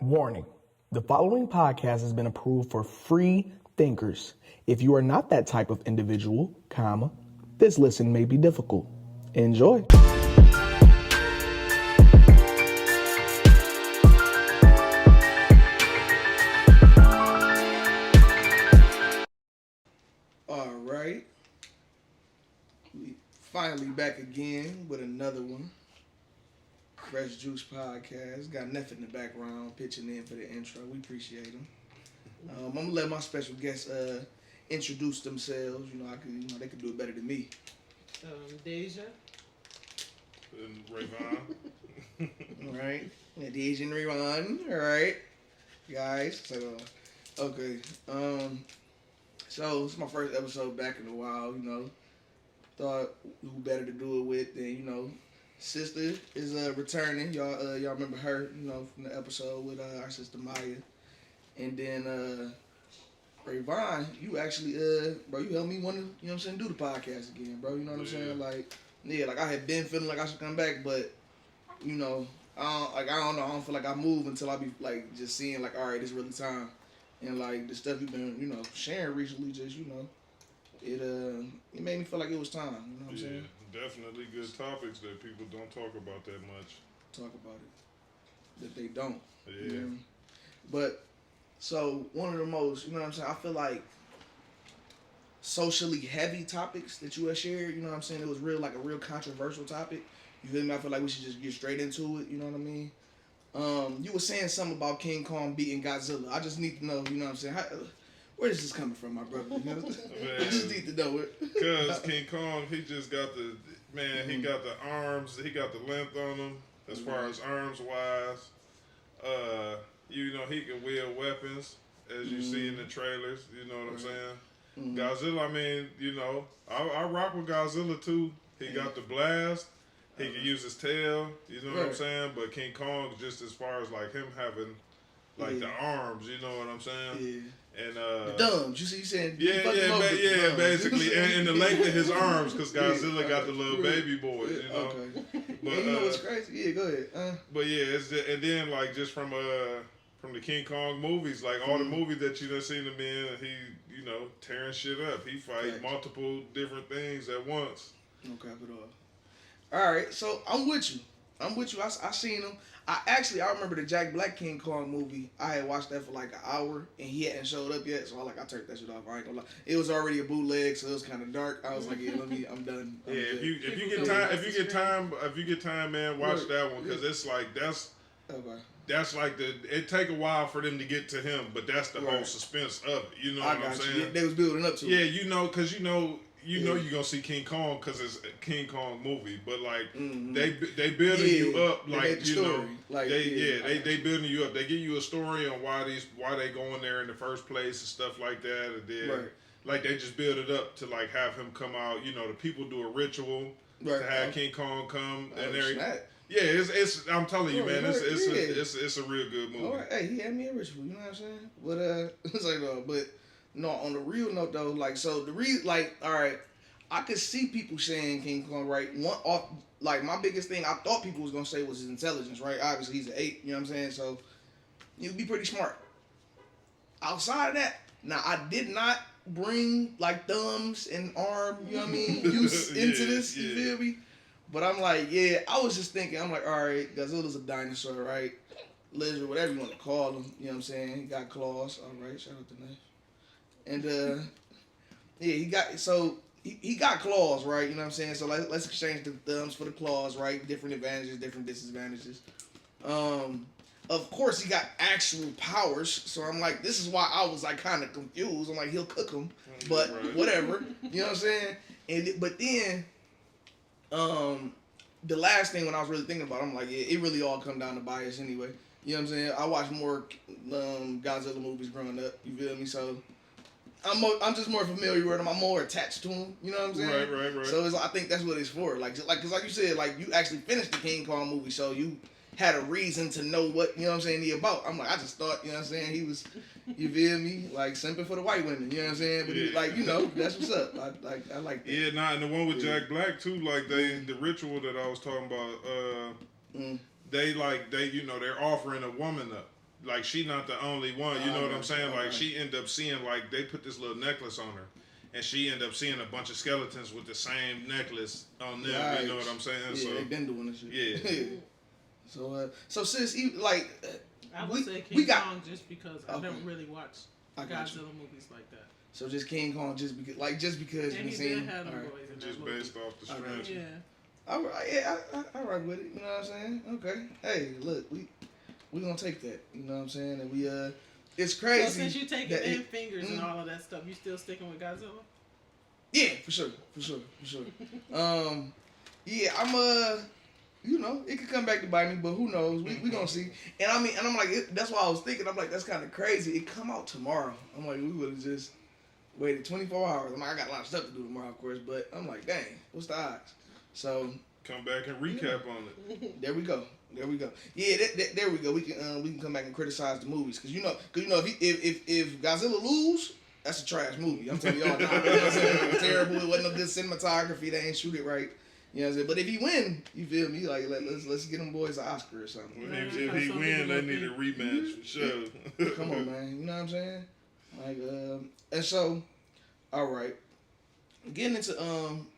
Warning. The following podcast has been approved for free thinkers. If you are not that type of individual, this listen may be difficult. Enjoy. All right. We finally back again with another one. Fresh Juice Podcast. Got nothing in the background, pitching in for the intro. We appreciate them. I'm gonna let my special guests introduce themselves. They could do it better than me. Daja. And Rayvon. All right. Yeah, Daja and Rayvon. All right, guys. So, okay. So it's my first episode back in a while. Thought who better to do it with than sister is returning. Y'all remember her, from the episode with our sister Maya. And then Rayvon, you actually bro, you helped me want to, do the podcast again, bro. You know what I'm saying? Like I had been feeling like I should come back, but I don't know, I don't feel like I move until I be like just seeing like, all right, it's really time. And like the stuff you've been, sharing recently, just it made me feel like it was time. You know what I'm saying? Definitely good topics that people don't talk about that much. Talk about it. That they don't. Yeah. But so one of the most, I feel like socially heavy topics that you have shared. It was a real controversial topic. You feel me? I feel like we should just get straight into it. You know what I mean? You were saying something about King Kong beating Godzilla. I just need to know, where is this coming from, my brother? I just need to know it. Because King Kong, he just got he got the arms, he got the length on him, as far as arms wise. He can wield weapons, as you see in the trailers, you know what I'm saying? Godzilla, I rock with Godzilla too. He got the blast. He can use his tail, you know what I'm saying? But King Kong, just as far as like him having the arms, you know what I'm saying? Yeah. And the thumbs, you saying? Basically, and the length of his arms, because Godzilla got the little baby boy, Okay. But what's crazy? Yeah, go ahead. But yeah, and then like just from the King Kong movies, like all the movies that you done seen him in, and he tearing shit up. He fight multiple different things at once. No cap it all. All right, so I'm with you. I seen him. I remember the Jack Black King Kong movie. I had watched that for like an hour, and he hadn't showed up yet. So I turned that shit off. I ain't gonna lie. It was already a bootleg, so it was kind of dark. I was like, I'm done. If you get time, man, watch that one, because it's like that's like it take a while for them to get to him, but that's the whole suspense of it. You know what I'm saying? Yeah, they was building up to it. Yeah, because you're gonna see King Kong because it's a King Kong movie, but like they building you up, like they building you up. They give you a story on why they going there in the first place and stuff like that, and then like they just build it up to like have him come out. The people do a ritual to have King Kong come and everything. Yeah, it's. I'm telling you, man, it's a real good movie. All right, hey, he had me a ritual. You know what I'm saying? But it's like but. No, on the real note though, all right, I could see people saying King Kong, right? My biggest thing I thought people was gonna say was his intelligence, right? Obviously he's an ape, you know what I'm saying? So he'd be pretty smart. Outside of that, now I did not bring like thumbs and arm, you know what I mean, use into this, you feel me? But I'm like, I was just thinking, I'm like, all right, Godzilla's a dinosaur, right? Lizard, whatever you want to call him, you know what I'm saying? He got claws, all right, shout out to Nash. And he got claws, right? You know what I'm saying? So let's exchange the thumbs for the claws, right? Different advantages, different disadvantages. Of course he got actual powers, so I'm like, this is why I was like kind of confused. I'm like, he'll cook them, but whatever. You know what I'm saying? But then, the last thing when I was really thinking about it, I'm like, it really all come down to bias anyway. You know what I'm saying? I watched more Godzilla movies growing up. You feel me? So I'm just more familiar with him. I'm more attached to him. You know what I'm saying? Right. So I think that's what it's for. Because like you said, like you actually finished the King Kong movie, so you had a reason to know what, you know what I'm saying, he about. I'm like, I just thought, you know what I'm saying, he was, you feel me, like simping for the white women, you know what I'm saying? But he, that's what's up. I like that. Yeah, and the one with Jack Black too, like the ritual that I was talking about, they're offering a woman up. like she not the only one. You know what I'm saying? Like she end up seeing like they put this little necklace on her, and she end up seeing a bunch of skeletons with the same necklace on them. Right. You know what I'm saying? Yeah, so they been doing this shit. Yeah. So sis, like I would say King Kong just because I don't really watch Godzilla movies like that. So just King Kong just because and you seen had them boys in just that based off the strategy. Yeah. I rock with it. You know what I'm saying? Okay. Hey, look, we gonna take that. You know what I'm saying? And we it's crazy. So since you taking their fingers and all of that stuff, you still sticking with Godzilla? Yeah, for sure. Yeah, I'm you know, it could come back to bite me, but who knows? We gonna see. And I mean, and I'm like, that's why I was thinking. I'm like, that's kind of crazy. It come out tomorrow. I'm like, we would have just waited 24 hours. I'm like, I got a lot of stuff to do tomorrow, of course, but I'm like, dang, what's the odds? So come back and recap on it. There we go. Yeah, there we go. We can come back and criticize the movies because you know if Godzilla lose, that's a trash movie. I'm telling y'all now. It's terrible. It wasn't a good cinematography. They ain't shoot it right. You know what I'm saying? But if he win, you feel me? Like let's get them boys an Oscar or something. Well, if he win, they need a rematch for sure. Come on, man. You know what I'm saying? Like and so, all right. Getting into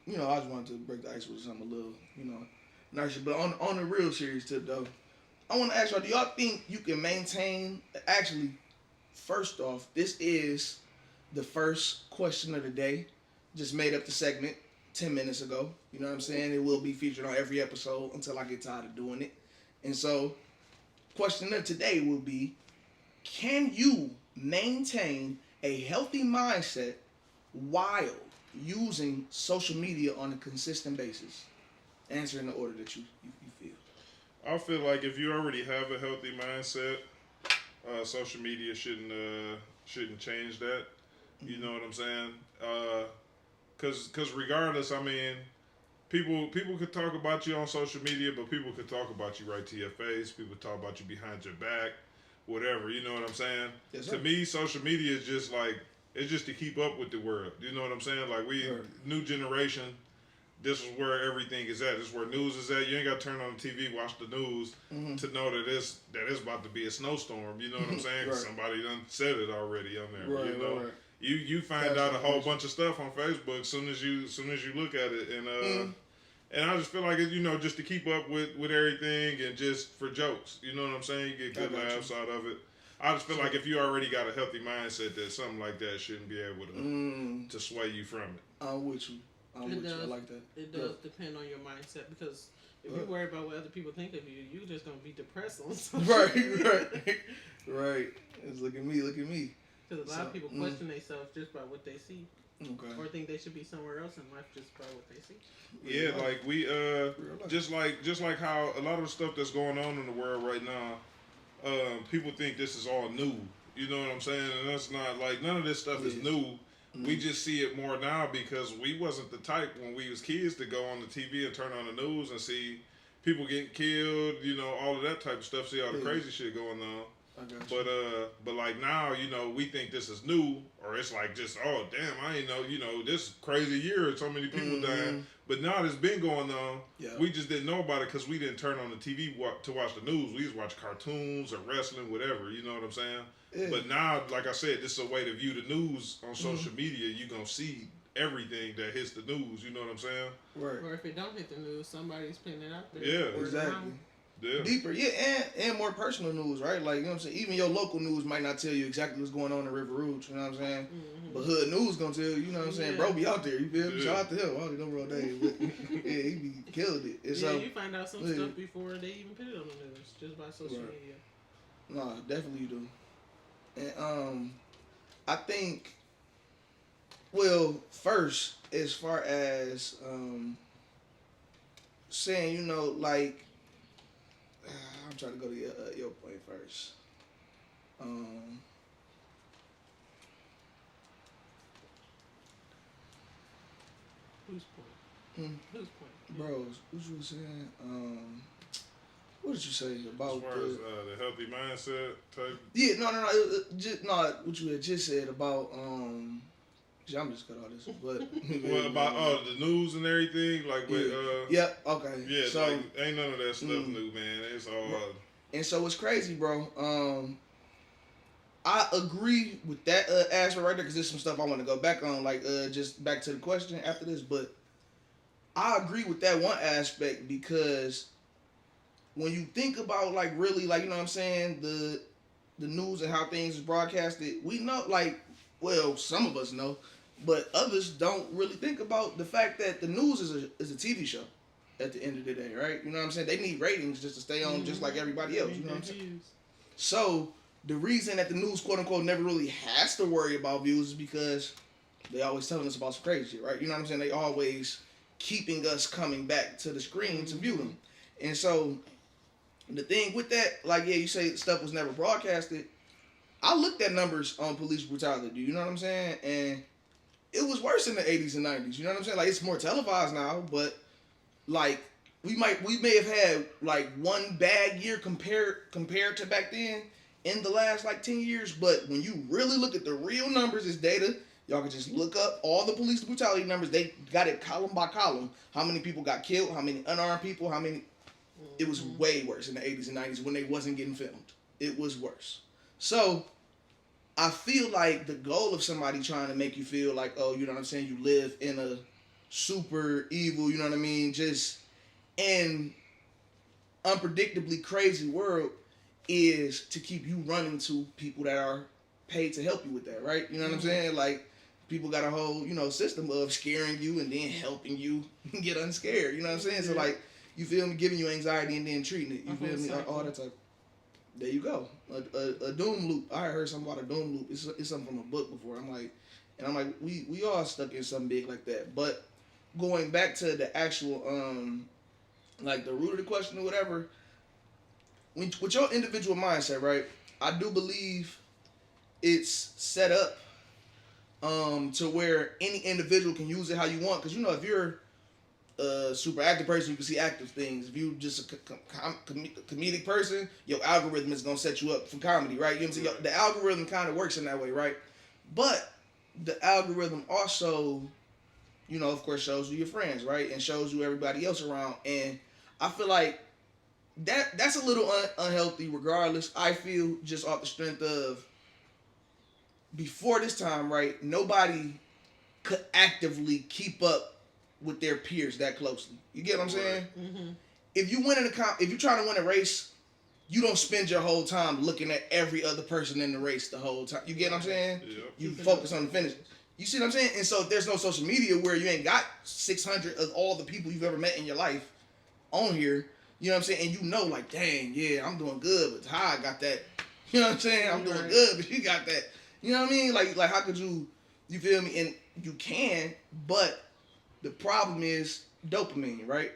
you know, I just wanted to break the ice with something a little, you know, nicer. But on the real serious tip though, I want to ask y'all: do y'all think you can maintain? Actually, first off, this is the first question of the day. Just made up the segment 10 minutes ago. You know what I'm saying? It will be featured on every episode until I get tired of doing it. And so, question of today will be: can you maintain a healthy mindset while using social media on a consistent basis? Answer in the order that you feel. I feel like if you already have a healthy mindset, social media shouldn't change that. You know what I'm saying? Cause regardless, I mean, people could talk about you on social media, but people could talk about you right to your face. People talk about you behind your back, whatever. You know what I'm saying? Yes, to me, social media is just like, it's just to keep up with the world. You know what I'm saying? Like new generation, this is where everything is at. This is where news is at. You ain't got to turn on the TV, watch the news to know that it's about to be a snowstorm. You know what I'm saying? Right. Somebody done said it already on there. Right, you know, you find out a whole bunch of stuff on Facebook soon as you look at it, and I just feel like it, you know, just to keep up with everything and just for jokes. You know what I'm saying? You get good laughs out of it. I just feel like if you already got a healthy mindset, that something like that shouldn't be able to sway you from it. I'm with you. I like that. It does depend on your mindset, because if you worry about what other people think of you, you're just gonna be depressed on something. Right. It's look at me. Because a lot of people question themselves just by what they see. Okay. Or think they should be somewhere else in life just by what they see. Yeah, like we just like how a lot of the stuff that's going on in the world right now, people think this is all new. You know what I'm saying? And that's not, like, none of this stuff is new. We just see it more now because we wasn't the type when we was kids to go on the TV and turn on the news and see people getting killed, you know, all of that type of stuff, see all the crazy shit going on. But like now, you know, we think this is new, or it's like just, oh damn, I ain't know, you know, this crazy year, so many people dying. But now it's been going on. Yeah. We just didn't know about it because we didn't turn on the TV to watch the news. We just watch cartoons or wrestling, whatever. You know what I'm saying? Yeah. But now, like I said, this is a way to view the news on social media. You're gonna see everything that hits the news. You know what I'm saying? Right. Or if it don't hit the news, somebody's putting it out there. Yeah, exactly. Yeah. Deeper, and more personal news, right? Like, you know what I'm saying? Even your local news might not tell you exactly what's going on in River Rouge, you know what I'm saying? But hood news gonna tell you, you know what I'm saying? Bro be out there, you feel me? Shout out to him. I don't know all day, but yeah, he be killed it. And so, you find out some stuff before they even put it on the news, just by social media. No, definitely you do. And I think, well, first, as far as saying, you know, like, I'm trying to go to your point first. Whose point? Whose point? Bros, what you was saying? What did you say about as far as the healthy mindset type? Yeah, no. Just what you had just said about I'm just cut all this, but well, about the news and everything, like with okay, yeah, so like, ain't none of that stuff new, man. It's all and so it's crazy, bro. I agree with that aspect right there because there's some stuff I want to go back on, like just back to the question after this. But I agree with that one aspect because when you think about like really like you know what I'm saying the news and how things is broadcasted, we know like well some of us know, but others don't really think about the fact that the news is a TV show at the end of the day, right? You know what I'm saying? They need ratings just to stay on just like everybody else. You know what I'm saying? So the reason that the news, quote unquote, never really has to worry about views is because they always telling us about some crazy shit, right? You know what I'm saying? They always keeping us coming back to the screen to view them. And so the thing with that, like, yeah, you say stuff was never broadcasted. I looked at numbers on police brutality, you know what I'm saying? And it was worse in the 80s and 90s, you know what I'm saying? Like, it's more televised now, but, like, we may have had, like, one bad year compared to back then, in the last like 10 years, but when you really look at the real numbers, it's data. Y'all can just look up all the police brutality numbers. They got it column by column. How many people got killed? How many unarmed people? How many? It was way worse in the 80s and 90s when they wasn't getting filmed. It was worse. So I feel like the goal of somebody trying to make you feel like, oh, you know what I'm saying, you live in a super evil, you know what I mean, just an unpredictably crazy world is to keep you running to people that are paid to help you with that, right? You know what I'm saying? Like, people got a whole, you know, system of scaring you and then helping you get unscared. You know what I'm saying? So, like, you feel me? Giving you anxiety and then treating it. You feel me? All that type. There you go. A doom loop. I heard something about a doom loop. It's something from a book before. I'm like, we all stuck in something big like that. But going back to the actual, like, the root of the question or whatever, with your individual mindset, right? I do believe it's set up to where any individual can use it how you want. Because, you know, if you're a super active person, you can see active things. If you're just a comedic person, your algorithm is going to set you up for comedy, right? You know what I'm saying? The algorithm kind of works in that way, right? But the algorithm also, you know, of course, shows you your friends, right? And shows you everybody else around. And I feel like that's a little unhealthy regardless. I feel just off the strength of before this time, right, nobody could actively keep up with their peers that closely. You get what I'm saying? Mm-hmm. If you win if you're trying to win a race, you don't spend your whole time looking at every other person in the race the whole time. You get what I'm saying? Yep. You focus on the finish. You see what I'm saying? And so there's no social media where you ain't got 600 of all the people you've ever met in your life on here. You know what I'm saying? And you know, like, dang, yeah, I'm doing good, but Ty got that. You know what I'm saying? I'm doing good, but you got that. You know what I mean? Like how could you feel me? And you can, but the problem is dopamine, right?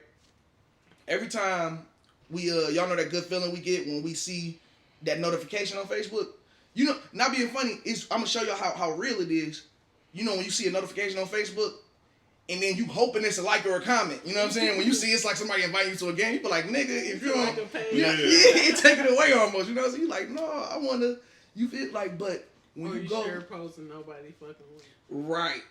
Every time we, y'all know that good feeling we get when we see that notification on Facebook? You know, not being funny, I'm going to show y'all how real it is. You know, when you see a notification on Facebook, and then you hoping it's a like or a comment. You know what I'm saying? When you see it's like somebody inviting you to a game, you be like, nigga, if you don't, you take it away almost. You know what I'm saying? You like, no, I want to, you feel like, but when you go. share a post and nobody fucking with. Right.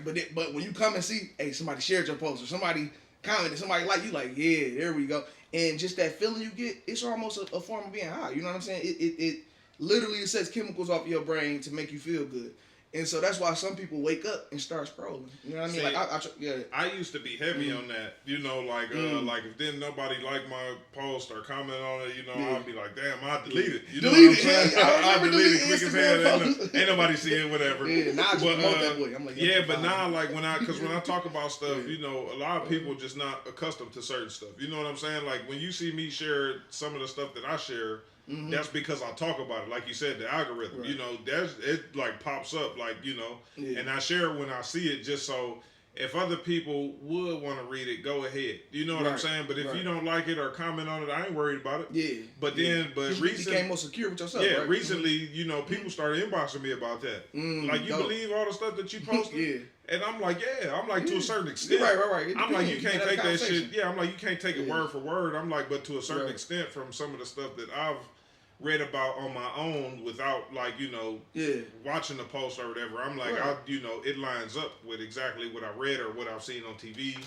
But when you come and see, hey, somebody shared your post or somebody commented, somebody like you, like, yeah, there we go. And just that feeling you get, it's almost a form of being high. You know what I'm saying? It literally sets chemicals off your brain to make you feel good. And so that's why some people wake up and start scrolling. You know what I mean? See, I used to be heavy on that. You know, like if then nobody liked my post or comment on it, you know, I'd be like, damn, I delete it. You know what I'm saying? I delete it quick as hell. Ain't nobody seeing whatever. Yeah, now I just promote that boy. I'm like, but now like when I talk about stuff, you know, a lot of people just not accustomed to certain stuff. You know what I'm saying? Like when you see me share some of the stuff that I share. Mm-hmm. That's because I talk about it, like you said, the algorithm. Right. You know, it like pops up, like you know, and I share it when I see it, just so if other people would want to read it, go ahead. You know what I'm saying? But if you don't like it or comment on it, I ain't worried about it. Yeah. But recently, you became more secure with yourself. Yeah. Right? Recently, you know, people started inboxing me about that. Like, you believe all the stuff that you posted? Yeah. And I'm like, to a certain extent. Right. I'm like, you can't take that shit. Yeah. I'm like, you can't take it word for word. I'm like, but to a certain extent, from some of the stuff that I've read about on my own without like, you know, watching the post or whatever. I'm like, you know, it lines up with exactly what I read or what I've seen on TV.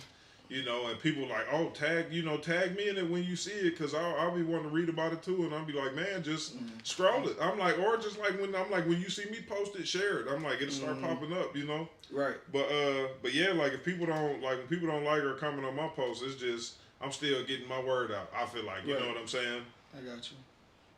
You know, and people like, oh, tag me in it when you see it, because I'll be wanting to read about it too, and I'll be like, man, just scroll it. I'm like, or just like when you see me post it, share it. I'm like, it'll start popping up, you know. Right. But yeah, like if people don't like when people don't like or comment on my posts, it's just I'm still getting my word out. I feel like, you know what I'm saying. I got you.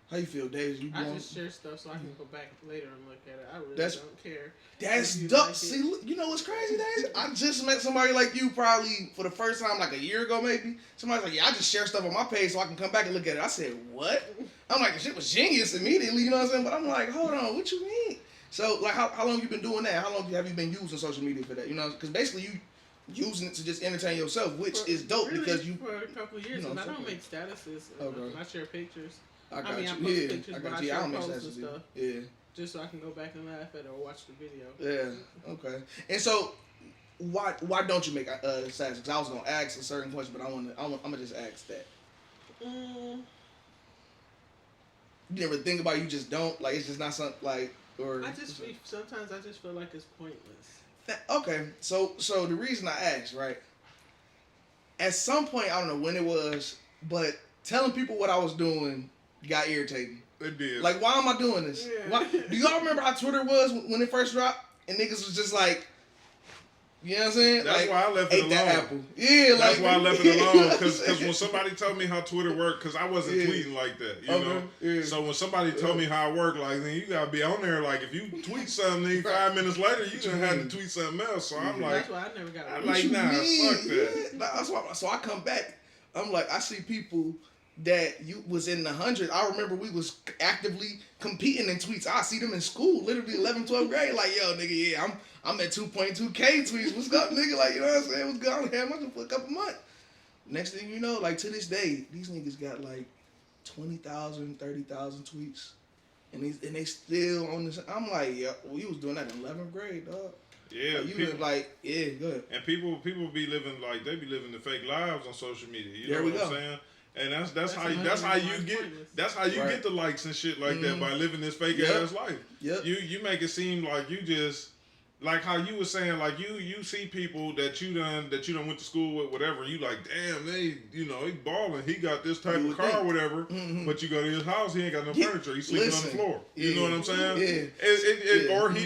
How you feel, Dave? I just share stuff so I can go back later and look at it. I really don't care. That's dope. See, you know what's crazy, Dave? I just met somebody like you probably for the first time like a year ago, maybe. Somebody's like, yeah, I just share stuff on my page so I can come back and look at it. I said, what? I'm like, the shit was genius immediately, you know what I'm saying? But I'm like, hold on, what you mean? So, like, how long you been doing that? How long have you been using social media for that? You know, because basically you using it to just entertain yourself, which is dope really, because you... For a couple of years, and I don't make statuses. I share pictures. I post pictures, but I share posts and stuff. Yeah. Just so I can go back and laugh at it or watch the video. Yeah. Okay. And so, why don't you make statuses? Because I was gonna ask a certain question, but I'm gonna just ask that. You never think about it, you just don't, like, it's just not something like, or sometimes I just feel like it's pointless. Okay, so the reason I asked, right? At some point, I don't know when it was, but telling people what I was doing got irritating. It did. Like, why am I doing this? Yeah. Why? Do y'all remember how Twitter was when it first dropped? And niggas was just like, you know what I'm saying? That's like, why I left it alone. That apple. Yeah, that's why I left it alone. Because when somebody told me how Twitter worked, because I wasn't tweeting like that, you know. Yeah. So when somebody told me how it worked, like, then you gotta be on there. Like, if you tweet something, 5 minutes later, you gonna have to tweet something else. So I'm like, that's why I never got. I'm like, nah, fuck that. Yeah. That's why. So I come back. I'm like, I see people that you was in the hundreds. I remember we was actively competing in tweets. I see them in school, literally 11th, 12th grade. Like, yo, nigga, yeah, I'm at 2.2K tweets. What's up, nigga? Like, you know what I'm saying? What's good? I only had mine for a couple months. Next thing you know, like, to this day, these niggas got like 20,000, 30,000 tweets. And they still on this. I'm like, yeah, we was doing that in 11th grade, dog. Yeah, like, you like, yeah, good. And people be living like they be living the fake lives on social media. You know what I'm saying? And that's how you get the likes and shit like that, by living this fake ass life. Yep. You make it seem like you just like how you were saying, like you see people that you done went to school with, whatever. You like, damn, they he balling. He got this type of car, whatever. But you go to his house, he ain't got no furniture. He's sleeping on the floor. You know what I'm saying? Yeah. Or he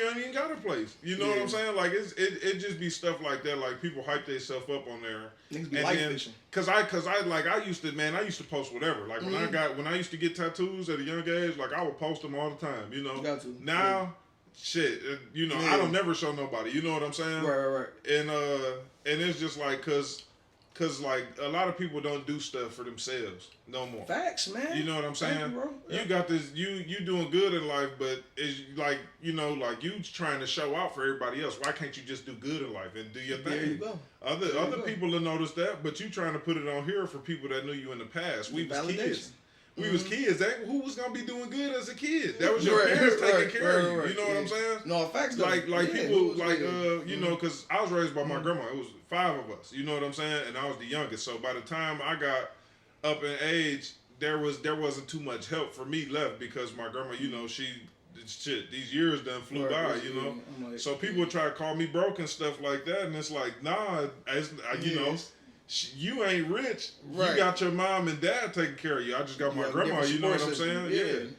ain't even got a place. You know what I'm saying? Like it just be stuff like that. Like people hype themselves up on there. Niggas be life fishing. Cause I used to post whatever. Like when I used to get tattoos at a young age, like I would post them all the time. You know. Got to. Now. Shit, you know, I don't never show nobody. You know what I'm saying? Right. And it's just like, cause like a lot of people don't do stuff for themselves no more. Facts, man. You know what I'm saying? Thank you, bro. Yeah. You got this. You doing good in life, but it's like, you know, like you trying to show out for everybody else. Why can't you just do good in life and do your thing? There you go. Other people will notice that, but you trying to put it on here for people that knew you in the past. We was kids. We was kids. Who was gonna be doing good as a kid? That was your parents taking care of you. You know what I'm saying? No, facts. Like people, like you know, because I was raised by my grandma. It was 5 of us. You know what I'm saying? And I was the youngest. So by the time I got up in age, there wasn't too much help for me left, because my grandma, you know, these years done flew by, you know. Like, so people would try to call me broke and stuff like that, and it's like, nah, you know. You ain't rich. Right. You got your mom and dad taking care of you. I just got my grandma. You know what I'm saying?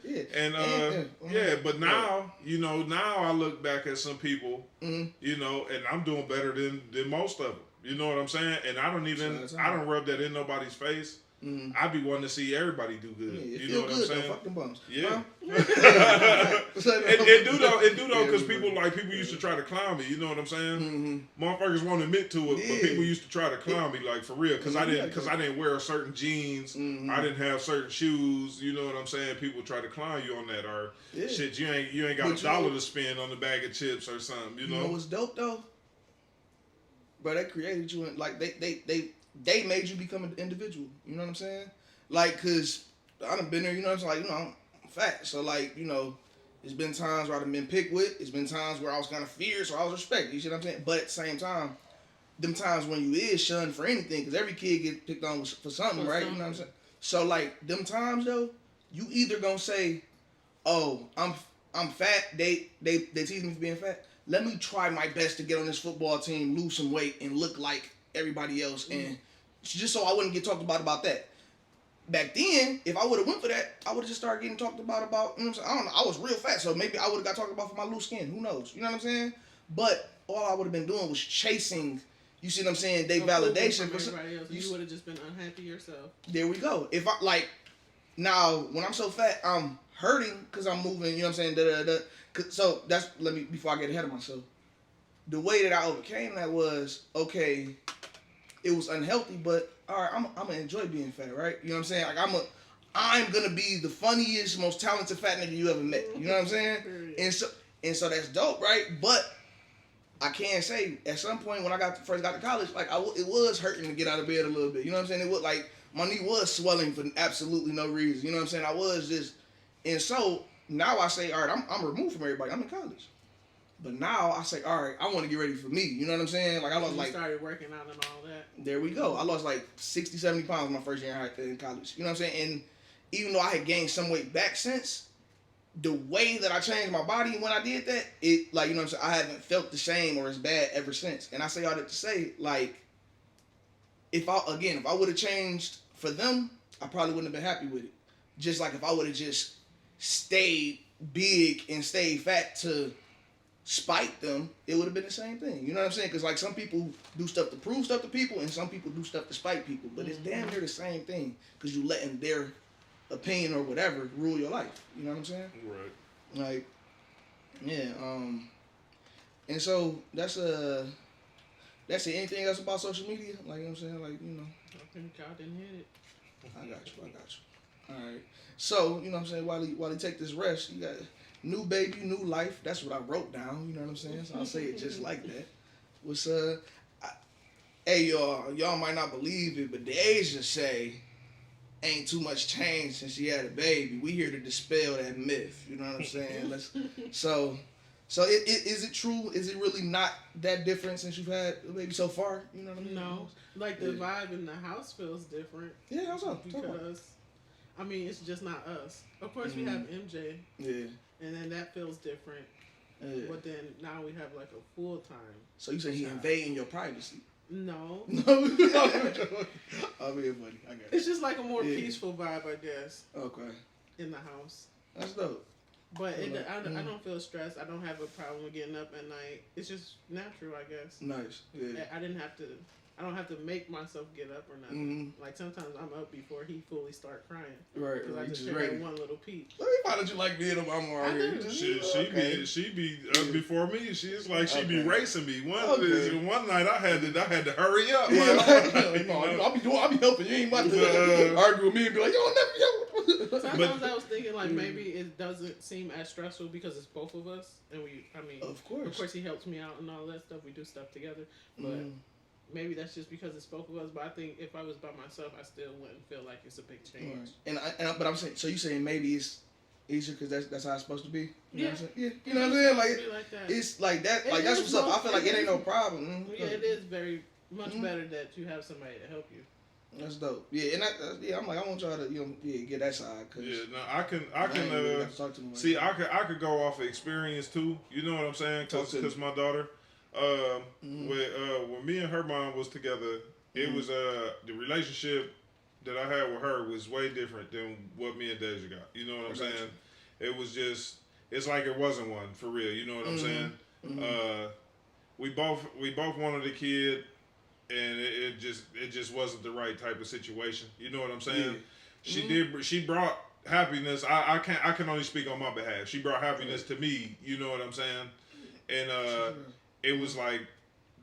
Yeah. And but now, you know, now I look back at some people, you know, and I'm doing better than most of them. You know what I'm saying? And I don't rub that in nobody's face. I be wanting to see everybody do good. You know what I'm saying? Fuck them bums. Yeah. It do though, because people used to try to clown me. You know what I'm saying? Motherfuckers won't admit to it, but people used to try to clown me, like, for real, because I didn't wear certain jeans. I didn't have certain shoes. You know what I'm saying? People try to clown you on that, or shit. You ain't got $1 to spend on the bag of chips or something. You know what's dope though? Bro, they created you, and like they made you become an individual. You know what I'm saying? Like, cause I done been there. You know what I'm saying? Like, you know, I'm fat, so like, you know, there's been times where I've been picked with. It's been times where I was kind of fierce, or I was respected. You see what I'm saying? But at the same time, them times when you is shunned for anything, because every kid get picked on for something, right? You know what I'm saying? So like, them times though, you either gonna say, oh, I'm fat. They tease me for being fat. Let me try my best to get on this football team, lose some weight, and look like everybody else, and just so I wouldn't get talked about that. Back then, if I would have went for that, I would have just started getting talked about, you know what I'm saying? I don't know, I was real fat, so maybe I would have got talked about for my loose skin. Who knows? You know what I'm saying? But all I would have been doing was chasing, you see what I'm saying, they validation. For everybody else. You would have just been unhappy yourself. There we go. If I, like, now, when I'm so fat, I'm hurting because I'm moving, you know what I'm saying? So, that's, before I get ahead of myself. The way that I overcame that was, okay, it was unhealthy, but all right, I'm gonna enjoy being fat, right? You know what I'm saying? Like I'm gonna be the funniest, most talented fat nigga you ever met. You know what I'm saying? And so that's dope, right? But I can say at some point when I first got to college, like it was hurting to get out of bed a little bit. You know what I'm saying? It was like my knee was swelling for absolutely no reason. You know what I'm saying? I was just, and so now I say, all right, I'm removed from everybody. I'm in college. But now I say, all right, I want to get ready for me. You know what I'm saying? Like I lost started working out and all that. There we go. I lost like 60, 70 pounds my first year in college. You know what I'm saying? And even though I had gained some weight back since, the way that I changed my body when I did that, it like, you know what I'm saying, I haven't felt the same or as bad ever since. And I say all that to say, like, if I would have changed for them, I probably wouldn't have been happy with it. Just like if I would have just stayed big and stayed fat to spite them, it would have been the same thing. You know what I'm saying? Because like some people do stuff to prove stuff to people, and some people do stuff to spite people. But it's damn near the same thing because you letting their opinion or whatever rule your life. You know what I'm saying? Right. Like, yeah. And so that's it. Anything else about social media? Like, you know what I'm saying? Like, you know. I think God didn't hit it. I got you. All right. So, you know what I'm saying? While he take this rest, you got new baby, new life. That's what I wrote down. You know what I'm saying? So I'll say it just like that. Hey y'all might not believe it, but Daja say ain't too much change since she had a baby. We here to dispel that myth. You know what I'm saying? So is it true? Is it really not that different since you've had a baby so far? You know what I mean? No, like the vibe in the house feels different. Yeah, how's up? Because I mean, it's just not us. Of course, we have MJ. Yeah. And then that feels different. Yeah. But then now we have like a full time. So you say he invading your privacy? No. I'm being funny. I got it. It's just like a more peaceful vibe, I guess. Okay. In the house. That's dope. But I don't feel stressed. I don't have a problem with getting up at night. It's just natural, I guess. Nice. Yeah. I don't have to make myself get up or nothing. Mm-hmm. Like sometimes I'm up before he fully start crying. Right. Because I just hear that one little peep. Let me find out you like being a mama out here. She be up before me. She's like she be racing me. One night I had to hurry up. I'll be helping you. Ain't about to argue with me and be like, yo. Sometimes I was thinking like maybe it doesn't seem as stressful because it's both of us, and of course he helps me out and all that stuff. We do stuff together, but maybe that's just because it's both of us. But I think if I was by myself, I still wouldn't feel like it's a big change. Right. But I'm saying, so you saying maybe it's easier because that's how it's supposed to be? You know what I'm saying? Yeah. You know what I'm saying? Like it's like that. Like that's what's up. I feel like it ain't no problem. Yeah, it is very much better that you have somebody to help you. That's dope. Yeah, and I'm like, I want y'all to get that side. Cause I can see, I could go off of experience too. You know what I'm saying? Because my daughter, when me and her mom was together, it was the relationship that I had with her was way different than what me and Daja got. You know what I'm saying? It was just, it's like it wasn't one for real. You know what I'm saying? We both wanted a kid. And it just wasn't the right type of situation. You know what I'm saying? Yeah. She brought happiness. I can only speak on my behalf. She brought happiness to me. You know what I'm saying? And it was like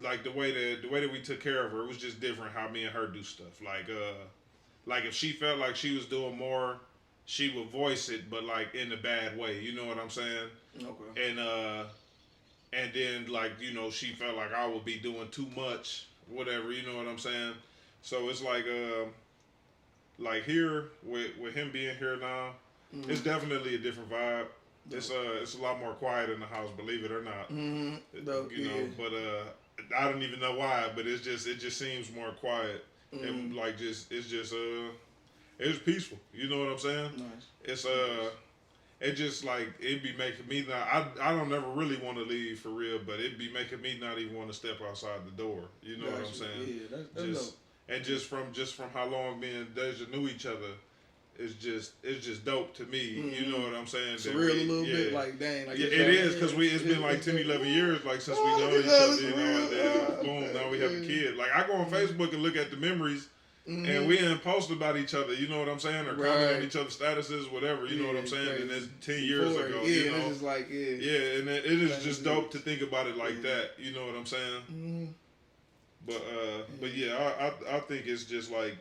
the way that we took care of her. It was just different how me and her do stuff. Like if she felt like she was doing more, she would voice it, but like in a bad way. You know what I'm saying? Okay. And then like she felt like I would be doing too much. Whatever, you know what I'm saying? So it's like here with him being here now, it's definitely a different vibe. It's a lot more quiet in the house, believe it or not. But I don't even know why, but it just seems more quiet and like it's peaceful. You know what I'm saying? Nice. It's it just like it be making me not. I don't never really want to leave for real, but it be making me not even want to step outside the door. You know what I'm saying? Yeah, that's just dope. And just from how long me and Daja knew each other, it's just dope to me. You know what I'm saying? It's real a little bit like dang. Like it is because it's been like 10, 11 years like since we know each other. You know, and then boom, now we have a kid. Like I go on Facebook and look at the memories. And we didn't post about each other, you know what I'm saying, or comment on each other's statuses, whatever, you know what I'm saying. And it's 10 years ago, you know. It's just like and it is just dope to think about it like that, you know what I'm saying. But yeah, I think it's just like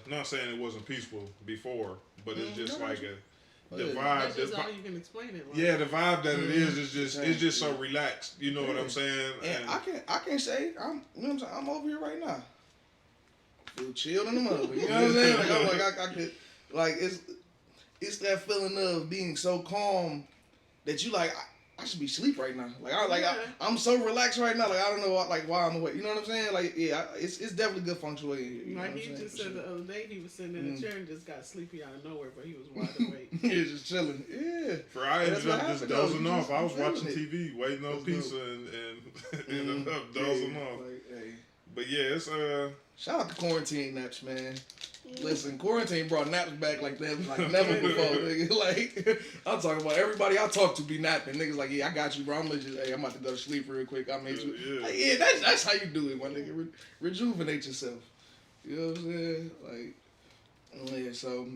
not saying it wasn't peaceful before, but it's just like the vibe. That's just how you can explain it. Like. Yeah, the vibe that it is just so relaxed, you know what I'm saying. And I can say I'm over here right now. Feel chilled in the mother. You know what I'm saying? Like I'm like I could like it's that feeling of being so calm that you like I should be asleep right now. Like I'm so relaxed right now. Like I don't know why I'm awake. You know what I'm saying? Like it's definitely good functioning. Like he just said the other day, he was sitting in a chair and just got sleepy out of nowhere, but he was wide awake. He was just chilling. Yeah. I ended up just dozing off. I was watching TV, waiting on pizza, and ended up dozing off. But yeah, it's shout out to quarantine naps, man. Listen, quarantine brought naps back like that, like never before. Nigga. Like I'm talking about everybody I talk to be napping. Niggas like, yeah, I got you, bro. I'm about to go to sleep real quick. I made you. Yeah, like, that's how you do it, my nigga. Rejuvenate yourself. You know what I'm saying? Like, yeah. So,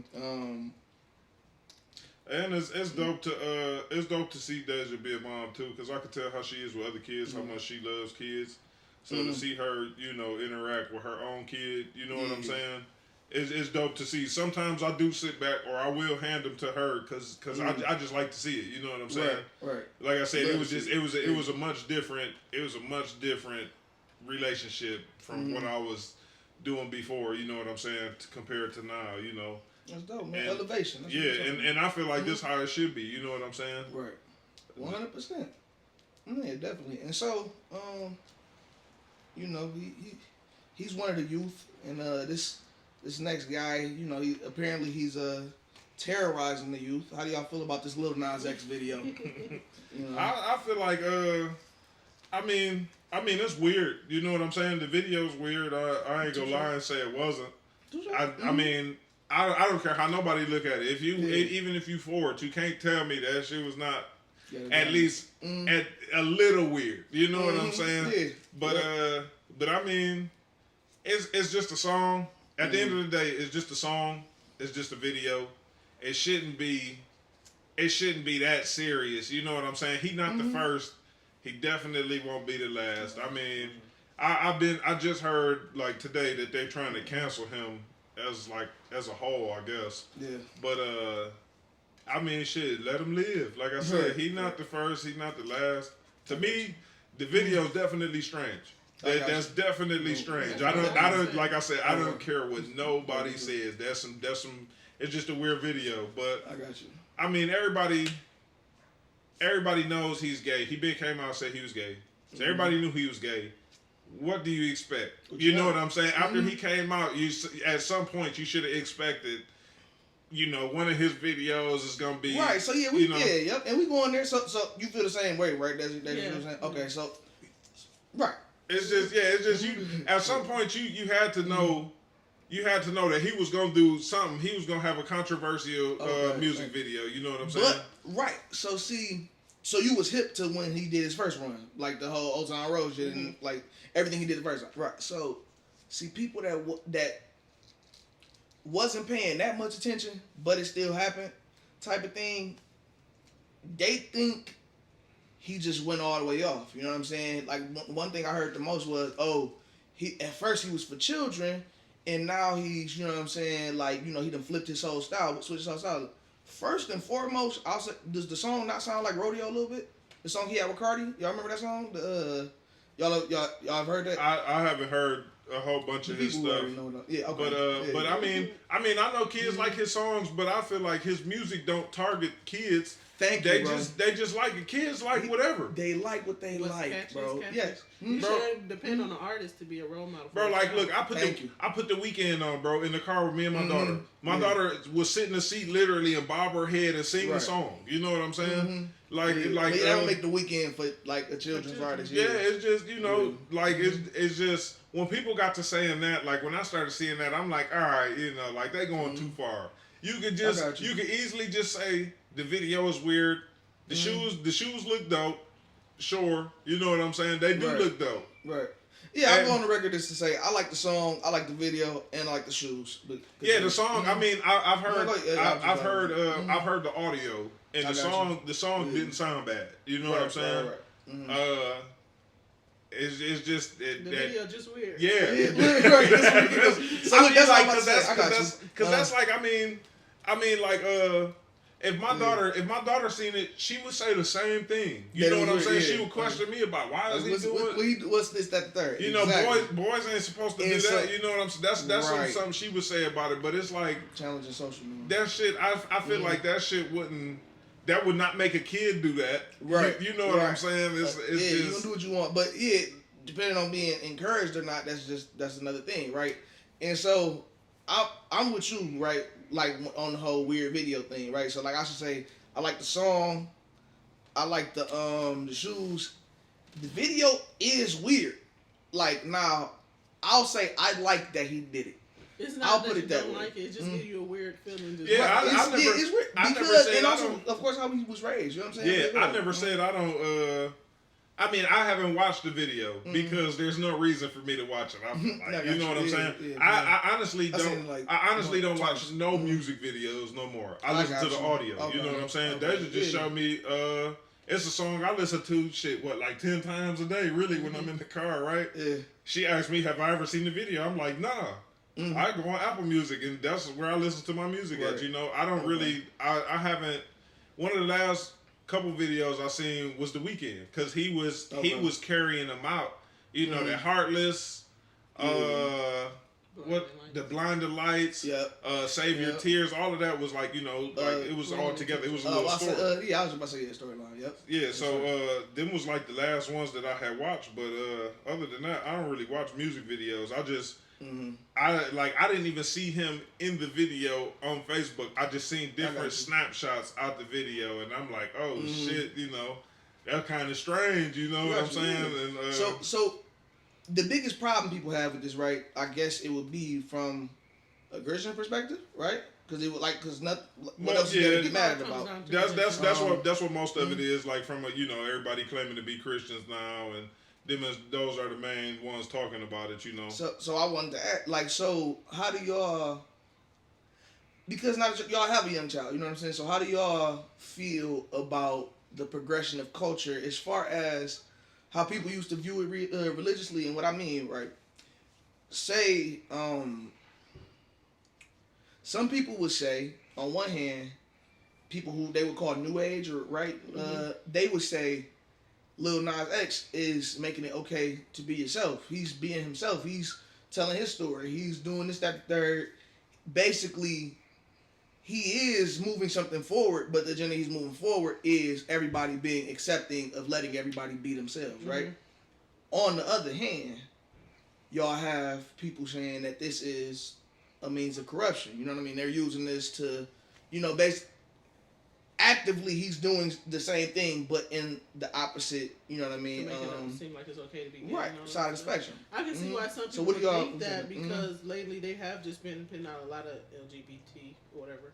and it's dope to see Daja be a mom too, because I could tell how she is with other kids, how much she loves kids. So to see her, you know, interact with her own kid, you know what I'm saying? It's dope to see. Sometimes I do sit back, or I will hand them to her, because I just like to see it. You know what I'm saying? Right. Like I said, it was a much different relationship from what I was doing before. You know what I'm saying? Compared to now, you know. That's dope, man. Elevation. That's and I feel like this is how it should be. You know what I'm saying? Right. 100%. Yeah, definitely. And so, you know, he's one of the youth, and this next guy, you know, he's terrorizing the youth. How do y'all feel about this Lil Nas X video? You know? I feel like I mean it's weird. You know what I'm saying? The video's weird. I ain't gonna lie and say it wasn't. I mean I don't care how nobody look at it. If you even if you forward, you can't tell me that shit was not at least at a little weird. You know what I'm saying? Yeah. But I mean, it's just a song. At the end of the day, it's just a song. It's just a video. It shouldn't be that serious. You know what I'm saying? He not the first. He definitely won't be the last. I mean, I just heard like today that they're trying to cancel him as a whole, I guess. Yeah. But I mean, shit, let him live. Like I said, he not the first. He not the last. To me, the video's definitely strange. That's definitely strange. I don't like I said, I don't care what nobody says. That's some it's just a weird video. But I got you. I mean everybody knows he's gay. He came out and said he was gay. So everybody knew he was gay. What do you expect? You know what I'm saying? After he came out, at some point you should have expected, you know, one of his videos is gonna be right. So yeah, yep. And we going there. So you feel the same way, right? That's what you're saying. Okay, so right. It's just you. At some point, you had to know. You had to know that he was gonna do something. He was gonna have a controversial music video. You know what I'm saying? But right. So so you was hip to when he did his first run, like the whole Old Town Road shit, and like everything he did the first time. Right. So see, people that wasn't paying that much attention, but it still happened, type of thing. They think he just went all the way off. You know what I'm saying? Like one thing I heard the most was, at first he was for children, and now he's, you know what I'm saying? Like, you know, he done flipped his whole style, switched his whole style. First and foremost, I'll say, does the song not sound like Rodeo a little bit? The song he had with Cardi, y'all remember that song? Y'all have heard that? I haven't heard a whole bunch of his stuff. Yeah, okay. But I mean, I mean, I know kids like his songs, but I feel like his music don't target kids. They just like it. Kids like whatever. They like what they like, bro. Yes, you should depend on the artist to be a role model. Bro, like, look, I put the Weeknd on, bro, in the car with me and my daughter. My daughter would sit in the seat literally and bob her head and sing the song. You know what I'm saying? Like, they don't make the Weeknd for like a children's artist. Yeah, it's just like it's just when people got to saying that, like when I started seeing that, I'm like, all right, like they going too far. You could easily just say the video is weird. The shoes look dope. Sure, you know what I'm saying. They do look dope. Right. Yeah, I go on the record just to say I like the song, I like the video, and I like the shoes. Yeah, the song. I mean, I've heard the audio, and the song didn't sound bad. You know what I'm saying? Right. It's just the video just weird. Yeah. That's like I mean like if my daughter seen it, she would say the same thing. You know what I'm saying? She would question me about why is he doing what's this, that, the third. You know, boys ain't supposed to do that. You know what I'm saying? That's something she would say about it. But it's like challenging social media. That shit, I feel like that shit would not make a kid do that. Right. You know what I'm saying? It's just, you can do what you want, but depending on being encouraged or not, that's another thing, right? And so I'm with you, right? Like on the whole weird video thing, right? So like I should say, I like the song, I like the shoes. The video is weird. Like now, I'll say I like that he did it. It's not that you don't like it. It just gives you a weird feeling. It's weird because and also of course how he was raised. You know what I'm saying? Yeah, I never said I don't. I mean, I haven't watched the video because there's no reason for me to watch it. I feel like, you know what I'm saying? Yeah, I honestly don't. I honestly don't watch no music videos no more. I listen to the audio. Okay. You know what I'm saying? Daja just showed me. It's a song I listen to. Like 10 times a day, really, when I'm in the car, right? Yeah. She asked me, "Have I ever seen the video?" I'm like, "Nah." I go on Apple Music, and that's where I listen to my music at. You know, I don't really. I haven't. One of the last couple videos I seen was the Weeknd because he was carrying them out. You know, that Heartless, the Blinded Lights, Save Your Tears, all of that was like it was all together. It was a little story. I was about to say storyline. Yep. Yeah, so them was like the last ones that I had watched, but other than that, I don't really watch music videos. I just I didn't even see him in the video on Facebook. I just seen different snapshots out the video, and I'm like, oh shit, that's kind of strange. You know what I'm saying? And, so the biggest problem people have with this, right? I guess it would be from a Christian perspective, right? Because what else you gotta get mad about? That's what most of it is. Like from everybody claiming to be Christians now and. Those are the main ones talking about it, So I wanted to ask, so how do y'all? Because now that y'all have a young child, you know what I'm saying. So how do y'all feel about the progression of culture as far as how people used to view it religiously? And what I mean, right? Say, some people would say, on one hand, people who they would call New Age, right? They would say. Lil Nas X is making it okay to be yourself. He's being himself. He's telling his story. He's doing this, that, the third. Basically, he is moving something forward, but the agenda he's moving forward is everybody being accepting of letting everybody be themselves, right? On the other hand, y'all have people saying that this is a means of corruption. You know what I mean? They're using this to, actively he's doing the same thing, but in the opposite. You know what I mean? To make it seem like it's okay to be gay, right side of the spectrum. I can see why some people think that because lately they have just been putting out a lot of LGBT or whatever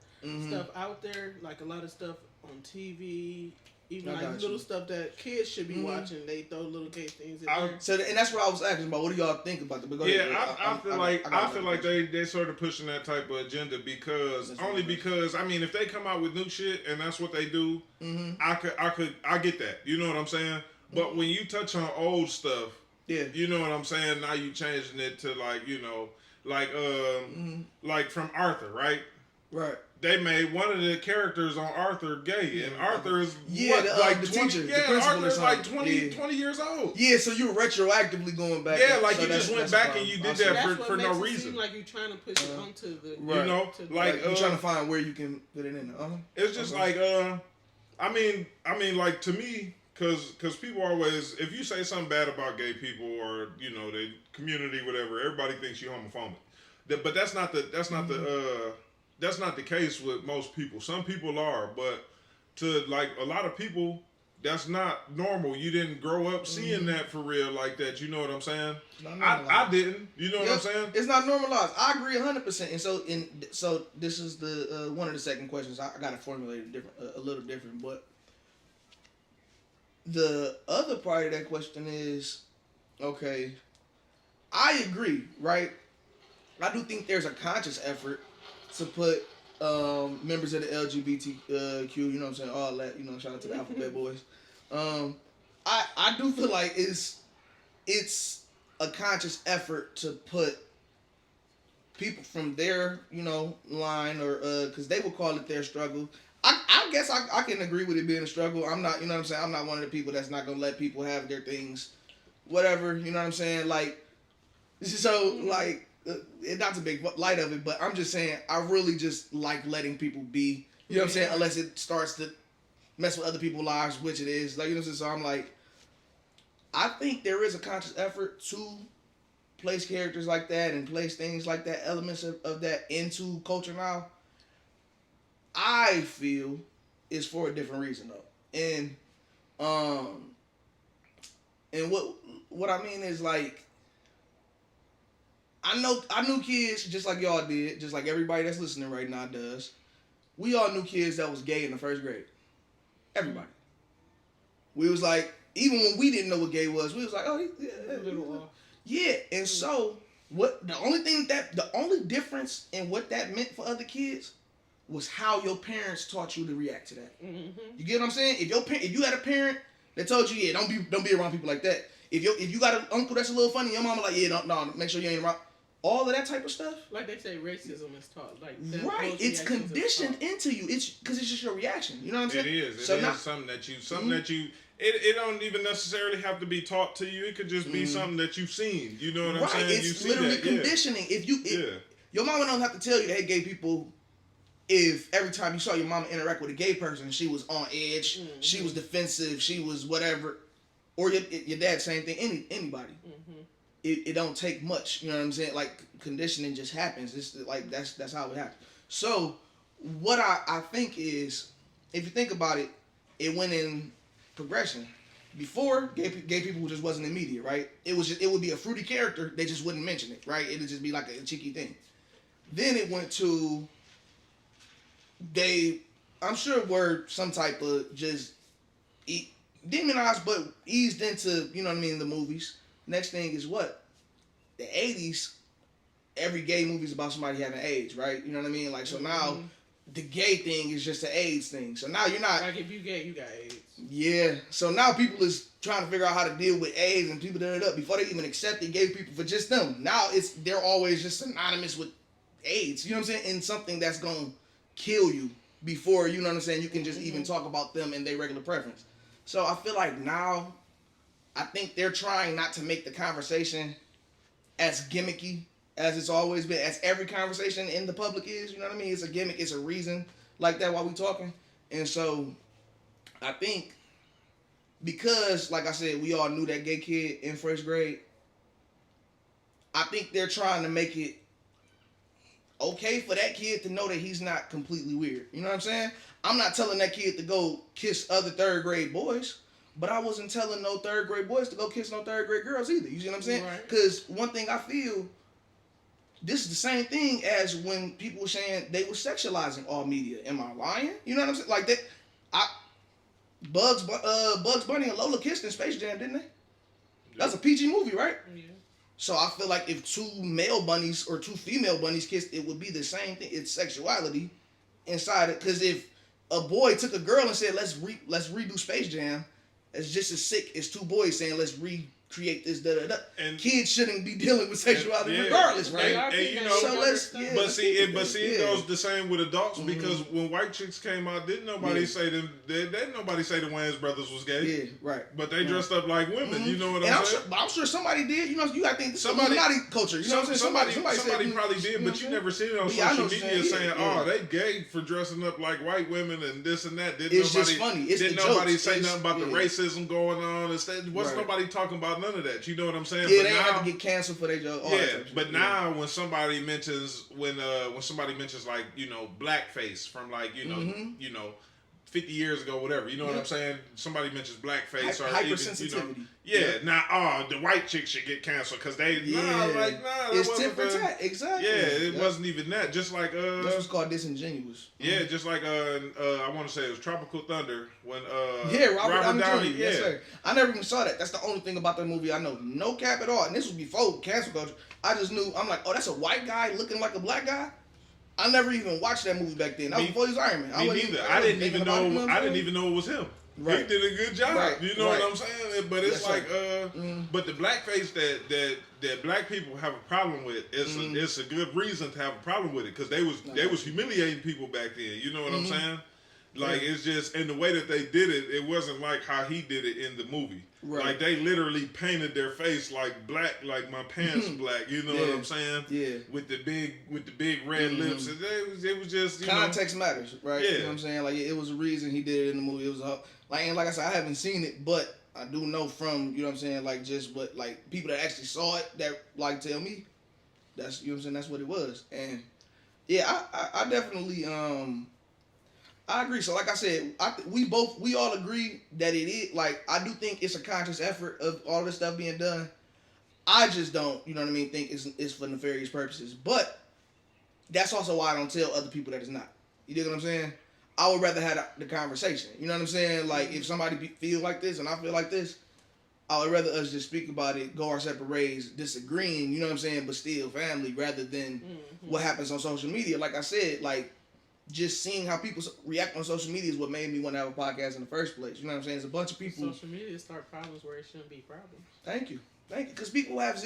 stuff out there, like a lot of stuff on TV. Even like little stuff that kids should be watching, they throw little gay things in there. So, and that's what I was asking about. What do y'all think about that? I feel like they sort of pushing that type of agenda because I mean, if they come out with new shit and that's what they do, I get that. You know what I'm saying? But when you touch on old stuff, you know what I'm saying? Now you changing it to like like from Arthur, right? Right. they made one of the characters on Arthur gay, and Arthur is the 20, teacher, yeah, the Arthur is like 20 20 years old. Yeah, so you're retroactively going back. Yeah, like you just went back and you did that for no reason. It seem like you're trying to push it onto the, you know, like you're trying to find where you can put it in. It's just like I mean, like to me, because people always, if you say something bad about gay people or you know the community, whatever, everybody thinks you're homophobic. But that's not the case with most people. Some people are, but to like a lot of people, that's not normal. You didn't grow up seeing that for real like that. You know what I'm saying? I didn't. You know what I'm saying? It's not normalized. I agree 100%. And so this is the one of the second questions. I got to formulate it a little different. But the other part of that question is, okay, I agree, right? I do think there's a conscious effort to put members of the LGBTQ, you know what I'm saying, all that, you know, shout out to the Alphabet Boys. I do feel like it's a conscious effort to put people from their, you know, line or because they would call it their struggle. I guess I can agree with it being a struggle. I'm not, you know what I'm saying, I'm not one of the people that's not gonna let people have their things, whatever, you know what I'm saying, like, so like. Not to make light of it, but I'm just saying I really just like letting people be. You know what I'm saying? Unless it starts to mess with other people's lives, which it is. Like, you know what I'm saying? So I'm like, I think there is a conscious effort to place characters like that and place things like that, elements of that into culture now. I feel it's for a different reason though. And what I mean is like, I knew kids just like y'all did, just like everybody that's listening right now does. We all knew kids that was gay in the first grade. Everybody. We was like, even when we didn't know what gay was, we was like, oh, yeah. And so the only difference in what that meant for other kids was how your parents taught you to react to that. Mm-hmm. You get what I'm saying? If you had a parent that told you, yeah, don't be around people like that. If you got an uncle that's a little funny, your mama like, yeah, no, make sure you ain't around. All of that type of stuff. Like they say, racism is taught. Like right, it's conditioned into you. It's because it's just your reaction. You know what I'm saying? It is. It is something that you. It don't even necessarily have to be taught to you. It could just be something that you've seen. You know what I'm saying? It's literally conditioning. Yeah. Your mama don't have to tell you, hey, gay people. If every time you saw your mama interact with a gay person, she was on edge, she was defensive, she was whatever, or your dad, same thing. Anybody. Mm-hmm. It don't take much, you know what I'm saying? Like conditioning just happens. It's like that's how it happens. So what I think is, if you think about it, it went in progression. Before gay people just wasn't in media, right? It would be a fruity character. They just wouldn't mention it, right? It'd just be like a cheeky thing. Then it went to I'm sure were some type of just demonized, but eased into, you know what I mean, the movies. Next thing is what? The 80s, every gay movie is about somebody having AIDS, right? You know what I mean? Like, so now the gay thing is just the AIDS thing. So now you're not... Like, if you gay, you got AIDS. Yeah. So now people is trying to figure out how to deal with AIDS and people that it up before they even accepted gay people for just them. Now they're always just synonymous with AIDS. You know what I'm saying? And something that's going to kill you before, you know what I'm saying, you can just even talk about them and their regular preference. So I feel like now... I think they're trying not to make the conversation as gimmicky as it's always been, as every conversation in the public is, you know what I mean? It's a gimmick, it's a reason like that while we talking. And so I think because, like I said, we all knew that gay kid in first grade, I think they're trying to make it okay for that kid to know that he's not completely weird. You know what I'm saying? I'm not telling that kid to go kiss other third grade boys. But I wasn't telling no third grade boys to go kiss no third grade girls either. You see what I'm saying? Because one thing I feel, this is the same thing as when people were saying they were sexualizing all media. Am I lying? You know what I'm saying? Like that, Bugs Bunny and Lola kissed in Space Jam, didn't they? That's a PG movie, right? Yeah. So I feel like if two male bunnies or two female bunnies kissed, it would be the same thing. It's sexuality inside it. Because if a boy took a girl and said, let's redo Space Jam, it's just as sick as two boys saying, let's create this and kids shouldn't be dealing with sexuality regardless, right? And you know, so but it goes the same with adults because when white chicks came out, didn't nobody say them? Didn't nobody say the Wayans brothers was gay? Yeah, right. But they dressed up like women. You know what I'm saying? I'm sure somebody did. You know, you got to think somebody culture. You know what I'm saying? Somebody probably did, but you never seen it on social media saying, "Oh, they gay for dressing up like white women and this and that." It's just funny. Didn't nobody say nothing about the racism going on? Instead, wasn't nobody talking about none of that. You know what I'm saying? Yeah, they have to get canceled for their joke. But now when somebody mentions when somebody mentions like blackface from like you know 50 years ago, whatever, you know what I'm saying? Somebody mentions blackface or hypersensitivity. Now the white chicks should get canceled because they it's tit for tat, exactly. Yeah, it wasn't even that. Just like that was called disingenuous. Yeah, just like I want to say it was Tropical Thunder when Robert Downey Jr. Yes, sir. I never even saw that. That's the only thing about that movie I know. No cap at all. And this was before cancel culture. I just knew. I'm like, oh, that's a white guy looking like a black guy. I never even watched that movie back then. That was before he was Iron Man. Me neither. I didn't even know. I didn't even know it was him. Right. He did a good job. Right. You know what I'm saying? But it's but the blackface that black people have a problem with it's a good reason to have a problem with it because they was humiliating people back then. You know what I'm saying? Like it's just in the way that they did it, it wasn't like how he did it in the movie. Right. Like they literally painted their face like black, like my pants black. You know what I'm saying? Yeah. With the big red lips, it was just context matters, right? Yeah. You know what I'm saying? Like it was a reason he did it in the movie. It was like I said, I haven't seen it, but I do know from what I'm saying, like just what like people that actually saw it that like tell me that's what I'm saying. That's what it was, and yeah, I definitely I agree. So, like I said, we all agree that it is. Like, I do think it's a conscious effort of all this stuff being done. I just don't, think it's for nefarious purposes. But that's also why I don't tell other people that it's not. You dig what I'm saying? I would rather have the conversation. You know what I'm saying? Like, if somebody feel like this and I feel like this, I would rather us just speak about it, go our separate ways, disagreeing, you know what I'm saying, but still family, rather than what happens on social media. Like I said, like, just seeing how people react on social media is what made me want to have a podcast in the first place. You know what I'm saying? There's a bunch of people. Social media start problems where it shouldn't be problems. Thank you. Because people have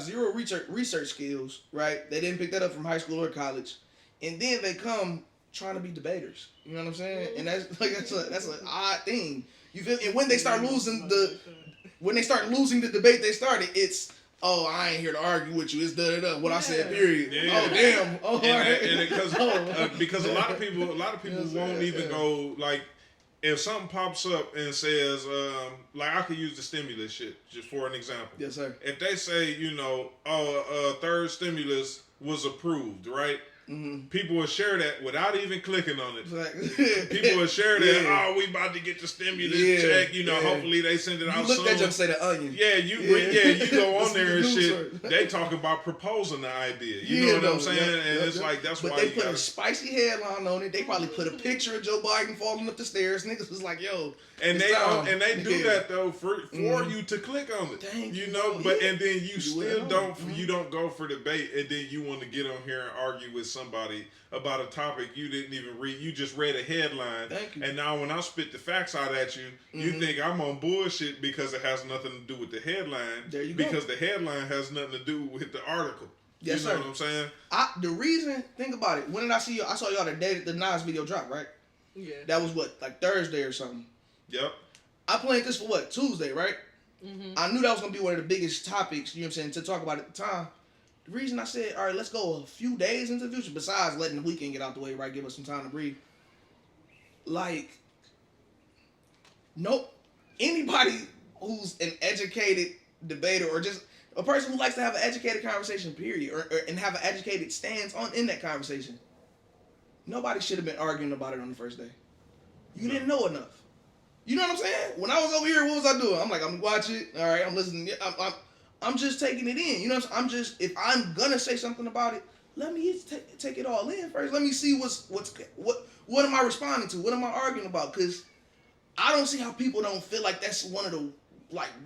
zero research skills, right? They didn't pick that up from high school or college, and then they come trying to be debaters. You know what I'm saying? And that's an odd thing. You feel? And when they start losing the debate they started, it's. Oh, I ain't here to argue with you. It's what I said. Period. Yeah. Oh, damn. Oh, because a lot of people won't even go like if something pops up and says like I could use the stimulus shit just for an example. Yes, sir. If they say third stimulus was approved, right? Mm-hmm. People will share that without even clicking on it. People will share that. Oh, we about to get the stimulus check. Hopefully they send it out soon. You look at them say the Onion. You go on there and shit. They talk about proposing the idea. You know what I'm saying? And it's like that's why. But they put a spicy headline on it. They probably put a picture of Joe Biden falling up the stairs. Niggas was like, yo. And they do that though for you to click on it. And then you still don't go for debate, and then you want to get on here and argue with somebody about a topic you didn't even read. You just read a headline. Thank you. And now when I spit the facts out at you, you think I'm on bullshit because it has nothing to do with the headline. There you go. Because the headline has nothing to do with the article. Yes, you know sir. what I'm saying? The reason, think about it. When did I see you? I saw y'all the day that the Nas video dropped, right? Yeah. That was like Thursday or something. Yep. I planned this for Tuesday, right? Mm-hmm. I knew that was going to be one of the biggest topics, you know what I'm saying, to talk about at the time. The reason I said, all right, let's go a few days into the future, besides letting the weekend get out the way, right, give us some time to breathe. Like, nope. Anybody who's an educated debater or just a person who likes to have an educated conversation, period, and have an educated stance in that conversation, nobody should have been arguing about it on the first day. You didn't know enough. You know what I'm saying? When I was over here, what was I doing? I'm like, I'm gonna watch it. All right, I'm listening. I'm just taking it in. You know what I'm saying? If I'm gonna say something about it, let me take it all in first. Let me see what am I responding to? What am I arguing about? Because I don't see how people don't feel like that's one of the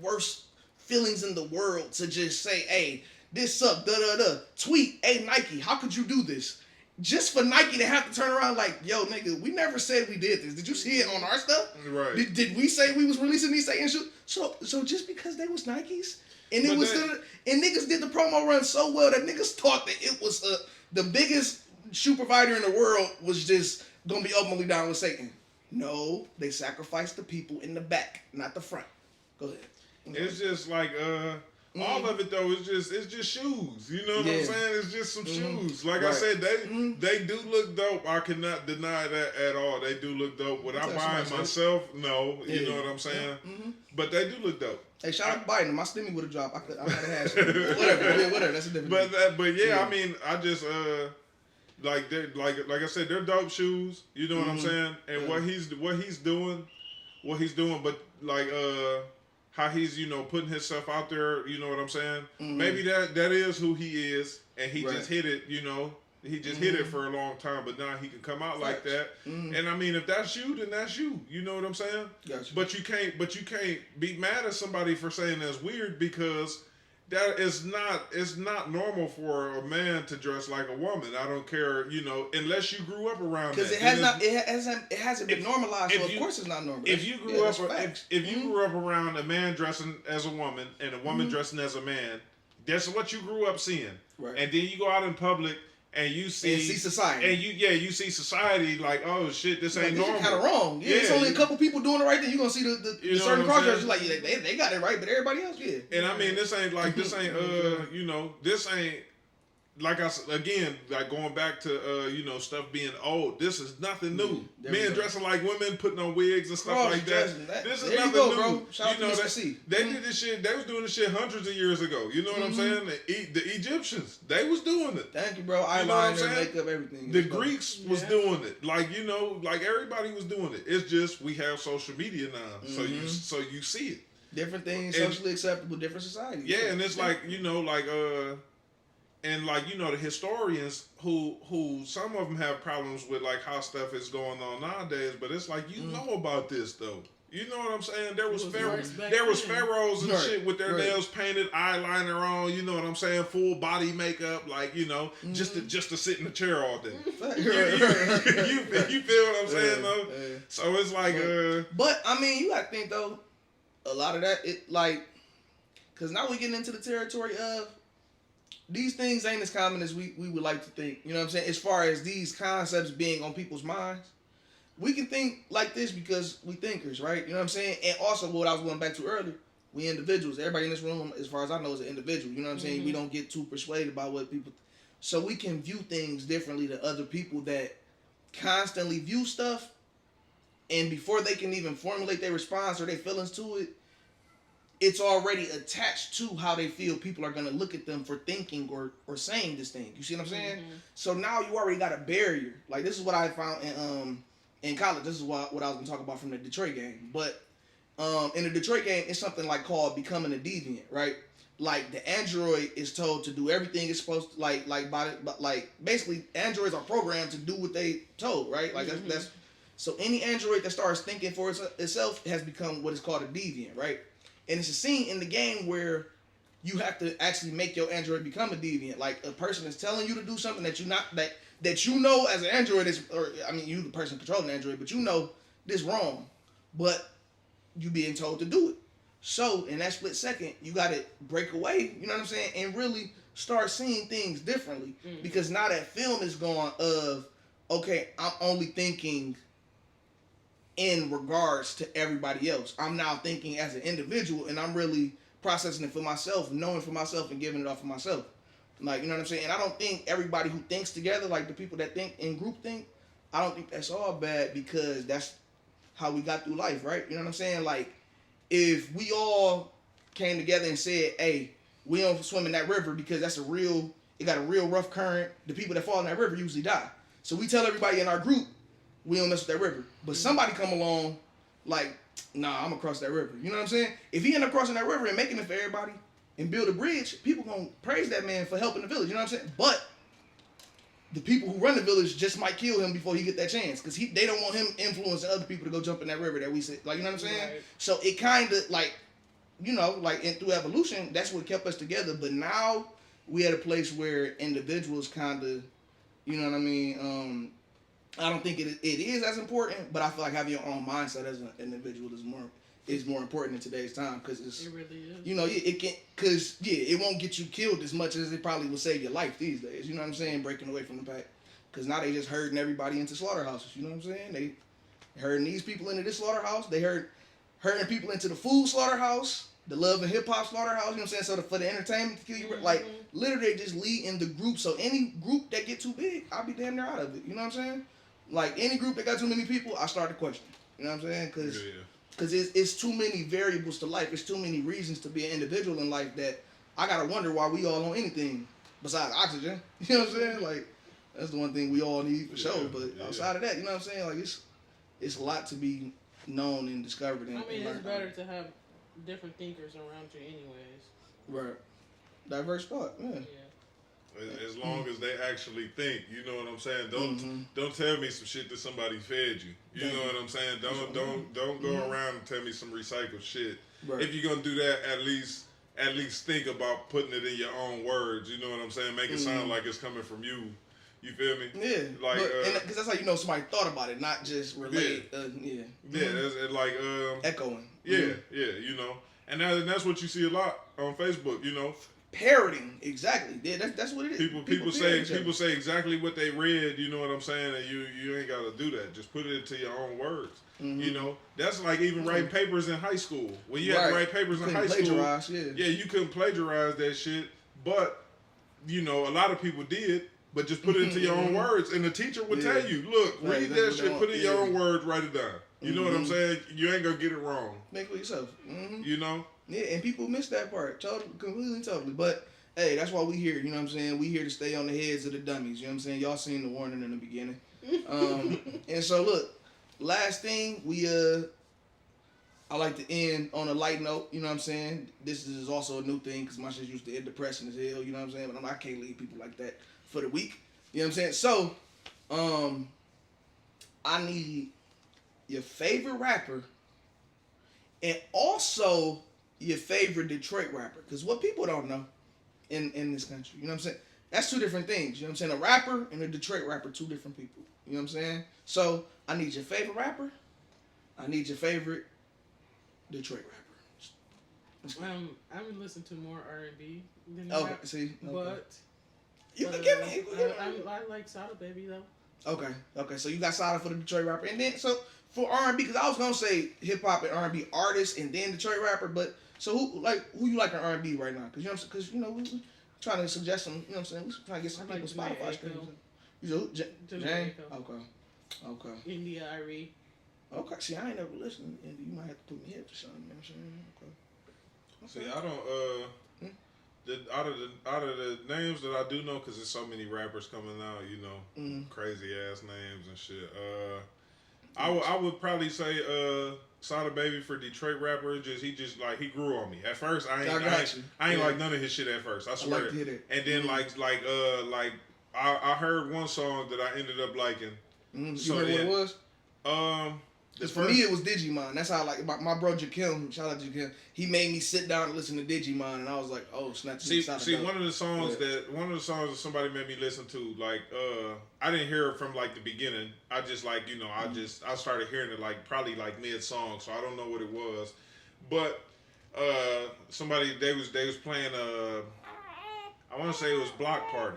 worst feelings in the world to just say, hey, this sucked, da da da. Tweet, hey Nike, how could you do this? just for Nike to have to turn around like, yo, nigga, we never said we did this. Did you see it on our stuff? Right. Did we say we was releasing these Satan shoes? So just because they was Nikes and it was and niggas did the promo run so well that niggas thought that it was the biggest shoe provider in the world was just gonna be openly down with Satan. No, they sacrificed the people in the back, not the front. Go ahead. It's just like all of it though. It's just shoes. You know what I'm saying? It's just some shoes. Like I said, they do look dope. I cannot deny that at all. They do look dope. Would I buy them myself? No. You know what I'm saying? But they do look dope. Hey, shout out to Biden. My stimmy would have dropped. I might have had some. Whatever. That's a different thing. But yeah, I mean, I just like I said, they're dope shoes. You know what I'm saying? And what he's doing, but like how he's, you know, putting himself out there, you know what I'm saying? Maybe that is who he is, and he just hit it, you know. He just hit it for a long time, but now he can come out like that. And I mean, if that's you, then that's you. You know what I'm saying? Gotcha. But you can't be mad at somebody for saying that's weird, because that is not, it's not normal for a man to dress like a woman. I don't care, you know, unless you grew up around that. Because it hasn't been normalized, so of course it's not normal. If you grew up if you grew up around a man dressing as a woman and a woman dressing as a man, that's what you grew up seeing. Right. And then you go out in public and you see society, and you see society like, oh shit, this ain't normal. Kind of wrong. Yeah, it's only a couple people doing it right there. You are gonna see the certain car dressers like, yeah, they got it right, but everybody else, yeah. And I mean, this ain't you know, this ain't like again, like going back to you know, stuff being old. This is nothing new. Men dressing like women, putting on wigs and stuff like that. This is nothing new. Bro. Shout you know, out to they did this shit. They was doing this shit hundreds of years ago. You know what I'm saying? The Egyptians, they was doing it. Thank you, bro. Eyeliner, makeup, everything. The Greeks was doing it. Like, you know, like everybody was doing it. It's just we have social media now, so you see it. Different things, socially acceptable, different societies. Yeah, and it's like, you know, like and like, you know, the historians who some of them have problems with like how stuff is going on nowadays, but it's like, you know about this though. You know what I'm saying? There was pharaohs and shit with their nails painted, eyeliner on. You know what I'm saying? Full body makeup, like, you know, just to sit in the chair all day. you feel what I'm saying though? So it's like, but I mean, you gotta think though, a lot of that it like, cause now we getting into the territory of, these things ain't as common as we would like to think. You know what I'm saying? As far as these concepts being on people's minds, we can think like this because we thinkers, right? You know what I'm saying? And also, what I was going back to earlier, we individuals. Everybody in this room, as far as I know, is an individual. You know what I'm saying? We don't get too persuaded by what people... So we can view things differently than other people that constantly view stuff, and before they can even formulate their response or their feelings to it, it's already attached to how they feel people are going to look at them for thinking or saying this thing. You see what I'm saying? So now you already got a barrier. Like, this is what I found in college. This is what I was going to talk about from the Detroit game. But in the Detroit game, it's something like called becoming a deviant, right? Like, the android is told to do everything it's supposed to, like basically androids are programmed to do what they told, right? Like that's so any android that starts thinking for itself has become what is called a deviant, right? And it's a scene in the game where you have to actually make your android become a deviant. Like, a person is telling you to do something that that you know as an android is, or I mean, you the person controlling android, but you know this wrong, but you being told to do it. So in that split second, you got to break away. You know what I'm saying? And really start seeing things differently, because now that film is gone of, okay, I'm only thinking in regards to everybody else. I'm now thinking as an individual, and I'm really processing it for myself, knowing for myself, and giving it off for myself. Like, you know what I'm saying? And I don't think everybody who thinks together, like the people that think in group think, I don't think that's all bad, because that's how we got through life, right? You know what I'm saying? Like, if we all came together and said, hey, we don't swim in that river because it got a real rough current, the people that fall in that river usually die. So we tell everybody in our group, we don't mess with that river. But somebody come along like, nah, I'm gonna cross that river. You know what I'm saying? If he end up crossing that river and making it for everybody and build a bridge, people gonna praise that man for helping the village. You know what I'm saying? But the people who run the village just might kill him before he get that chance, because they don't want him influencing other people to go jump in that river that we said. Like, you know what I'm saying? Right. So it kind of like, you know, like through evolution, that's what kept us together. But now we at a place where individuals kind of You know what I mean? I don't think it is as important, but I feel like having your own mindset as an individual is more important in today's time because it really is. You know, it can because it won't get you killed as much as it probably will save your life these days. You know what I'm saying? Breaking away from the pack because now they just herding everybody into slaughterhouses. You know what I'm saying? They herding these people into this slaughterhouse. They herding people into the food slaughterhouse, the love and hip hop slaughterhouse. You know what I'm saying? So for the entertainment to kill you, like literally they just lead in the group. So any group that get too big, I'll be damn near out of it. You know what I'm saying? Like any group that got too many people, I start to question. You know what I'm saying? Because it's too many variables to life. It's too many reasons to be an individual in life that I gotta wonder why we all on anything besides oxygen. You know what I'm saying? Like that's the one thing we all need for sure. But outside of that, you know what I'm saying? Like it's a lot to be known and discovered. And, it's better to have different thinkers around you, anyways. Right. Diverse thought. Yeah. As long as they actually think, you know what I'm saying. Don't tell me some shit that somebody fed you. You know what I'm saying. Don't go around and tell me some recycled shit. Right. If you're gonna do that, at least think about putting it in your own words. You know what I'm saying. Make it sound like it's coming from you. You feel me? Yeah. Like, because that's how you know somebody thought about it, not just relate. Yeah. That's like echoing. Yeah, you know, and that's what you see a lot on Facebook. You know. Parroting, exactly. Yeah, that's what it is. People say exactly what they read. You know what I'm saying? And you ain't got to do that. Just put it into your own words. You know, that's like even writing papers in high school. When you had to write papers in high school, you couldn't plagiarize that shit. But you know, a lot of people did. But just put it into your own words, and the teacher would tell you, "Look, read that shit. Put it in your own words. Write it down." You know what I'm saying? You ain't gonna get it wrong. Make it yourself. You know. Yeah, and people miss that part. Totally. But hey, that's why we here. You know what I'm saying? We here to stay on the heads of the dummies. You know what I'm saying? Y'all seen the warning in the beginning. And so look, last thing I like to end on a light note. You know what I'm saying? This is also a new thing because my shit used to end depressing as hell. You know what I'm saying? But I can't leave people like that for the week. You know what I'm saying? So, I need your favorite rapper and also your favorite Detroit rapper. Because what people don't know in this country, you know what I'm saying? That's two different things. You know what I'm saying? A rapper and a Detroit rapper, two different people. You know what I'm saying? So I need your favorite rapper. I need your favorite Detroit rapper. I would listen to more R&B than rap. But you can give me. I like Sada Baby though. Okay. So you got Sada for the Detroit rapper, and then so for R&B, because I was gonna say hip hop and R&B artist, and then Detroit rapper. But so who you like in R&B right now? Because you know we trying to suggest some. You know what I'm saying? We trying to get some people Spotify streams. You Jane? Okay. India Irie. Okay. See, I ain't never listened. And you might have to put me here to something. You know what I'm saying? Okay. See, I don't. Out of the names that I do know, because there's so many rappers coming out, you know, crazy ass names and shit. I would probably say Sada Baby for Detroit rapper. He grew on me. At first, I ain't like none of his shit at first. I swear. And then I heard one song that I ended up liking. You heard what it was? For me, it was Digimon. That's how my bro Jakim, shout out to Jakim, he made me sit down and listen to Digimon, and I was like, oh snap! See, one of the songs that somebody made me listen to, like I didn't hear it from like the beginning. I just like I started hearing it like probably like mid song, so I don't know what it was, but they was playing I want to say it was Block Party.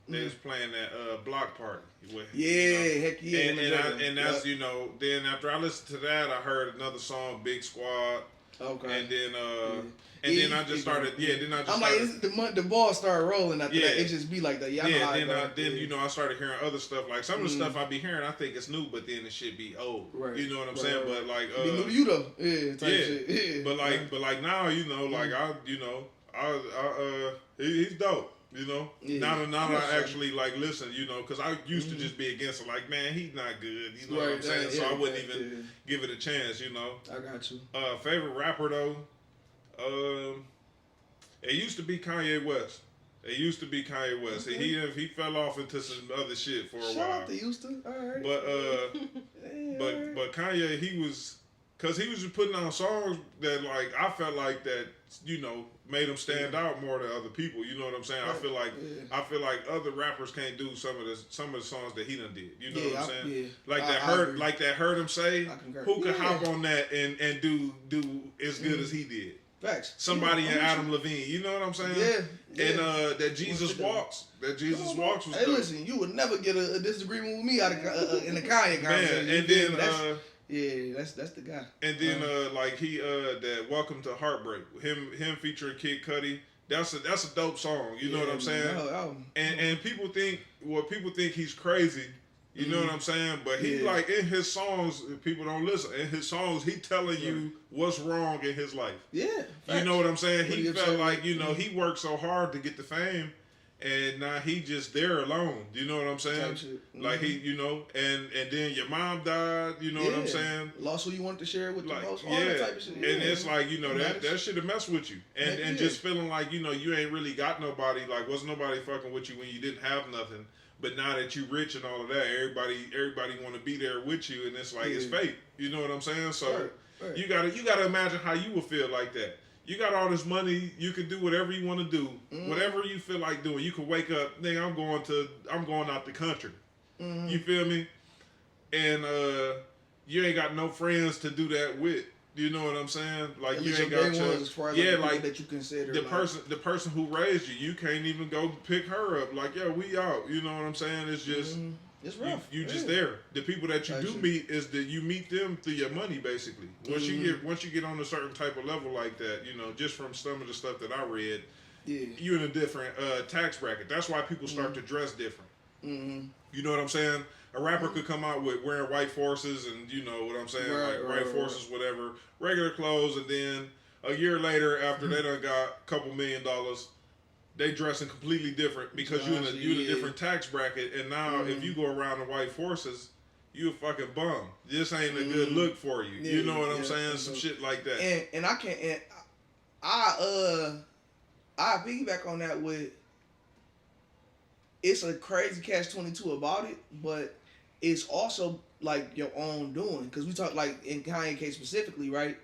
They was playing that Block Party. Heck yeah. And that's, then after I listened to that, I heard another song, Big Squad. Okay. And then I just started, the ball started rolling after that. It just be like that. I started hearing other stuff. Like some of the stuff I be hearing, I think it's new, but then it should be old. Right. You know what I'm saying? But like, be new to you though. Shit. But like now, he's dope. You know, now I actually like listen. You know, because I used to just be against it. Like, man, he's not good. You know what I'm saying? So I wouldn't even give it a chance. You know. I got you. Favorite rapper though, it used to be Kanye West. Okay. He fell off into some other shit for a while. Shout out to Houston. All right. But Kanye, he was Cause he was just putting on songs that like I felt like that made him stand out more than other people. You know what I'm saying? Right. I feel like other rappers can't do some of the songs that he done did. You know what I'm saying? That hurt him say. Who could hop on that and do as good as he did? Facts. Somebody in Adam Levine. You know what I'm saying? Yeah. And that Jesus Walks. Walks was. Hey, listen, you would never get a disagreement with me out of in the Kanye conversation. Man, and then. Yeah, that's the guy. And then that Welcome to Heartbreak, him featuring Kid Cudi. That's a dope song. You know what I'm saying? And people think he's crazy. You know what I'm saying? But he like in his songs, people don't listen. In his songs, he telling you what's wrong in his life. Yeah, facts. You know what I'm saying? He felt like he worked so hard to get the fame. And now he just there alone. You know what I'm saying? Like he, and then your mom died. You know what I'm saying? Lost who you wanted to share with the most. All that type of shit. And it's like that should have messed with you. And just feeling like you ain't really got nobody. Like wasn't nobody fucking with you when you didn't have nothing. But now that you rich and all of that, everybody want to be there with you, and it's like it's fake. You know what I'm saying? So you gotta imagine how you would feel like that. You got all this money. You can do whatever you want to do, whatever you feel like doing. You can wake up, nigga, I'm going out the country. You feel me? And you ain't got no friends to do that with. You know what I'm saying? Like you ain't got like that you consider the person who raised you. You can't even go pick her up. Like we out. You know what I'm saying? It's just. It's rough. You just there. The people that you do meet is that you meet them through your money, basically. Once you get on a certain type of level like that, just from some of the stuff that I read, you're in a different tax bracket. That's why people start to dress different. You know what I'm saying? A rapper could come out with wearing white forces and you know what I'm saying, white forces, whatever, regular clothes, and then a year later, after they done got a couple $1 million. They dressing completely different because you're in a different tax bracket, and now if you go around the white forces, you a fucking bum. This ain't a good look for you. You know what I'm saying? Some shit like that. And I can't. And I piggyback on that with. It's a crazy catch-22 about it, but it's also like your own doing because we talk like in Kanye case specifically, right?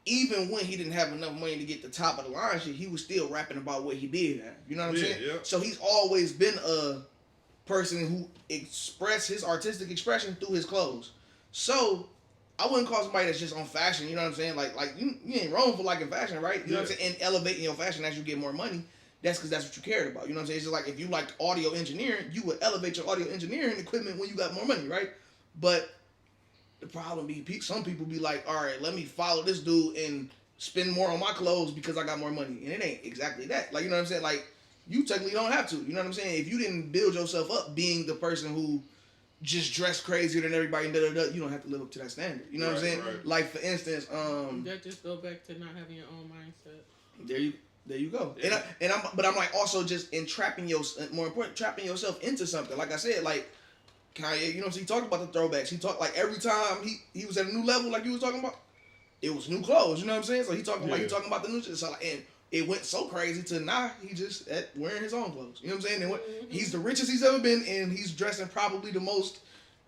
Even when he didn't have enough money to get the top of the line shit, he was still rapping about what he did have. You know what I'm saying? Yeah. So he's always been a person who expressed his artistic expression through his clothes. So I wouldn't call somebody that's just on fashion, you know what I'm saying? Like you ain't wrong for liking fashion, right? You know what I'm saying? And elevating your fashion as you get more money. That's because that's what you cared about. You know what I'm saying? It's just like if you liked audio engineering, you would elevate your audio engineering equipment when you got more money, right? But the problem be some people be like, all right, let me follow this dude and spend more on my clothes because I got more money. And it ain't exactly that. Like, you know what I'm saying? Like, you technically don't have to. You know what I'm saying? If you didn't build yourself up being the person who just dressed crazier than everybody and you don't have to live up to that standard. You know what I'm saying? Right. Like, for instance, that just go back to not having your own mindset. There you go. Yeah. I'm like also just trapping yourself into something. Like I said, like Kanye, you know what I'm saying? He talked about the throwbacks. He talked like every time he was at a new level, like you was talking about, it was new clothes. You know what I'm saying? So he talking about the new shit. So like, and it went so crazy to now he just wearing his own clothes. You know what I'm saying? And he's the richest he's ever been, and he's dressing probably the most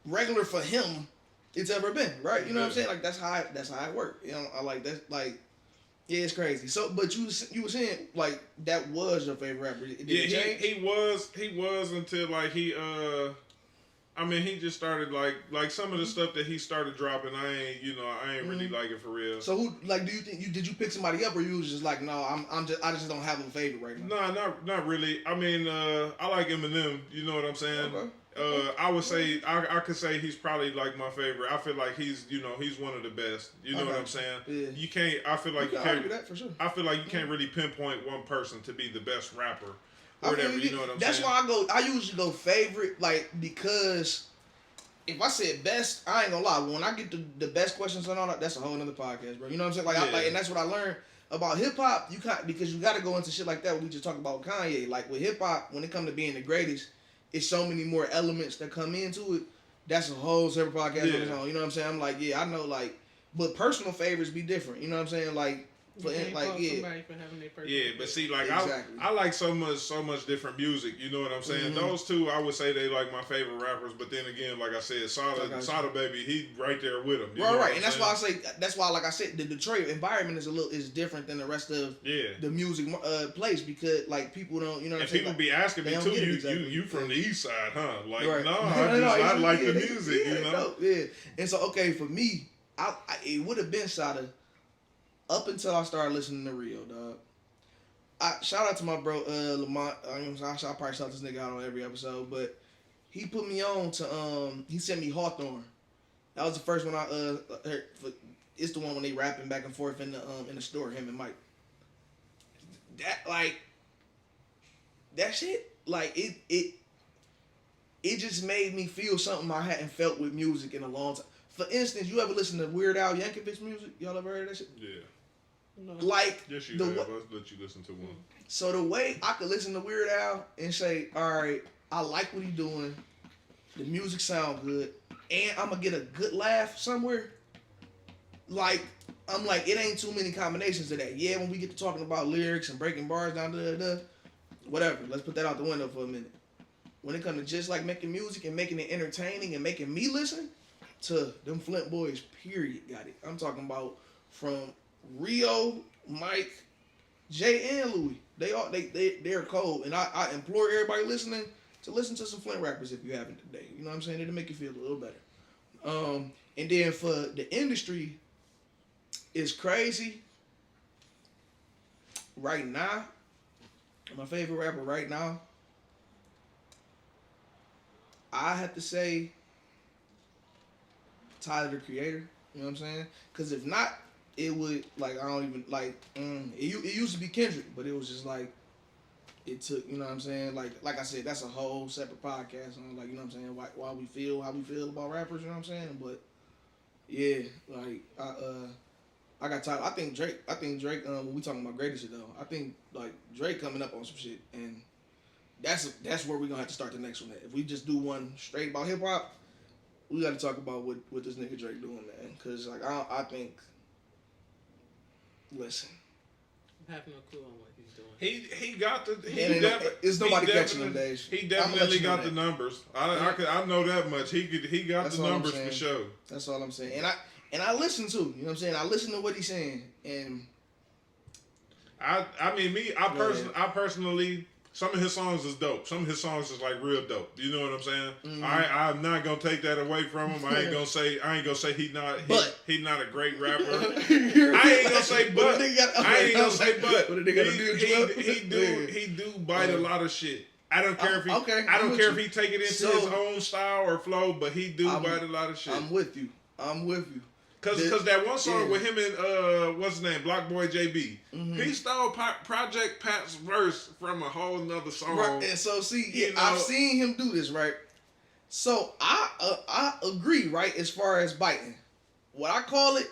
regular for him it's ever been. Right? You know what I'm saying? Like that's how it worked. You know, I like that. Like, yeah, it's crazy. So, but you were saying like that was your favorite rapper. Did it change? He was until like he just started like some of the stuff that he started dropping. I ain't really like it for real. So who do you think did you pick somebody up or you was just like no I just don't have a favorite right now? No, not really. I mean I like Eminem. You know what I'm saying? Okay. I would say I could say he's probably like my favorite. I feel like he's one of the best. You know what I'm saying? Yeah. You can't. I feel like you can't argue that for sure. I feel like you can't really pinpoint one person to be the best rapper. Or whatever, you know what I'm saying? That's why I usually go favorite, like, because if I said best, I ain't gonna lie. When I get the best questions and all that, that's a whole nother podcast, bro. You know what I'm saying? Like, and that's what I learned about hip hop. You can't, because you got to go into shit like that. When we just talked about Kanye, like with hip hop, when it comes to being the greatest, it's so many more elements that come into it. That's a whole separate podcast on its own. You know what I'm saying? I'm like, yeah, I know, like, but personal favorites be different. You know what I'm saying? Like, For but see, like exactly. I like so much different music. You know what I'm saying? Mm-hmm. Those two, I would say they like my favorite rappers. But then again, like I said, Sada Baby, he right there with him. Right. And that's why I say like I said, the Detroit environment is different than the rest of the music place because like people don't, you know. And people be asking me too. You from the East Side, huh? Like I like the music, you know. Yeah. And so for me, it would have been Sada. Up until I started listening to Rio, dog. Shout out to my bro Lamont. I probably shout this nigga out on every episode, but he put me on to he sent me Hawthorne. That was the first one I heard. It's the one when they rapping back and forth in the store, him and Mike. That shit, like it just made me feel something I hadn't felt with music in a long time. For instance, you ever listen to Weird Al Yankovic music? Y'all ever heard of that shit? Yeah. No. Like yes, you have. I'll let you listen to one. So the way I could listen to Weird Al and say, all right, I like what he's doing, the music sound good, and I'm gonna get a good laugh somewhere. Like I'm like, it ain't too many combinations of that. Yeah, when we get to talking about lyrics and breaking bars down whatever. Let's put that out the window for a minute. When it comes to just like making music and making it entertaining and making me listen to them Flint boys, period, got it. I'm talking about from Rio, Mike, Jay, and Louis. They're cold, and I implore everybody listening to listen to some Flint rappers if you haven't today. You know what I'm saying? It'll make you feel a little better. And then for the industry, it's crazy. Right now, my favorite rapper right now, I have to say Tyler the Creator. You know what I'm saying? Because if not, it would, like, I don't even, like, it used to be Kendrick, but it was just, like, it took, you know what I'm saying? Like I said, that's a whole separate podcast on, like, you know what I'm saying, why we feel, how we feel about rappers, you know what I'm saying? But, yeah, like, I got tired. I think Drake, when we talking about greatest shit, though, I think, like, Drake coming up on some shit, and that's where we're going to have to start the next one at. If we just do one straight about hip-hop, we got to talk about what this nigga Drake doing, man. Because, like, I think... Listen, I have no clue on what he's doing. He got the. It's nobody catching them days. He definitely got the numbers. I know that much. He got the numbers for sure. That's all I'm saying. And I listen to. You know what I'm saying? I listen to what he's saying. And I personally. Some of his songs is dope. Some of his songs is like real dope. You know what I'm saying? Mm-hmm. I'm not gonna take that away from him. I ain't gonna say he not a great rapper. I ain't gonna say but. He do bite a lot of shit. I don't care if he take it into his own style or flow, but he do bite a lot of shit. I'm with you. Cause that one song with him and what's his name, Block Boy JB, he stole Project Pat's verse from a whole nother song. Right. And so I've seen him do this, right? So I agree, right? As far as biting, what I call it,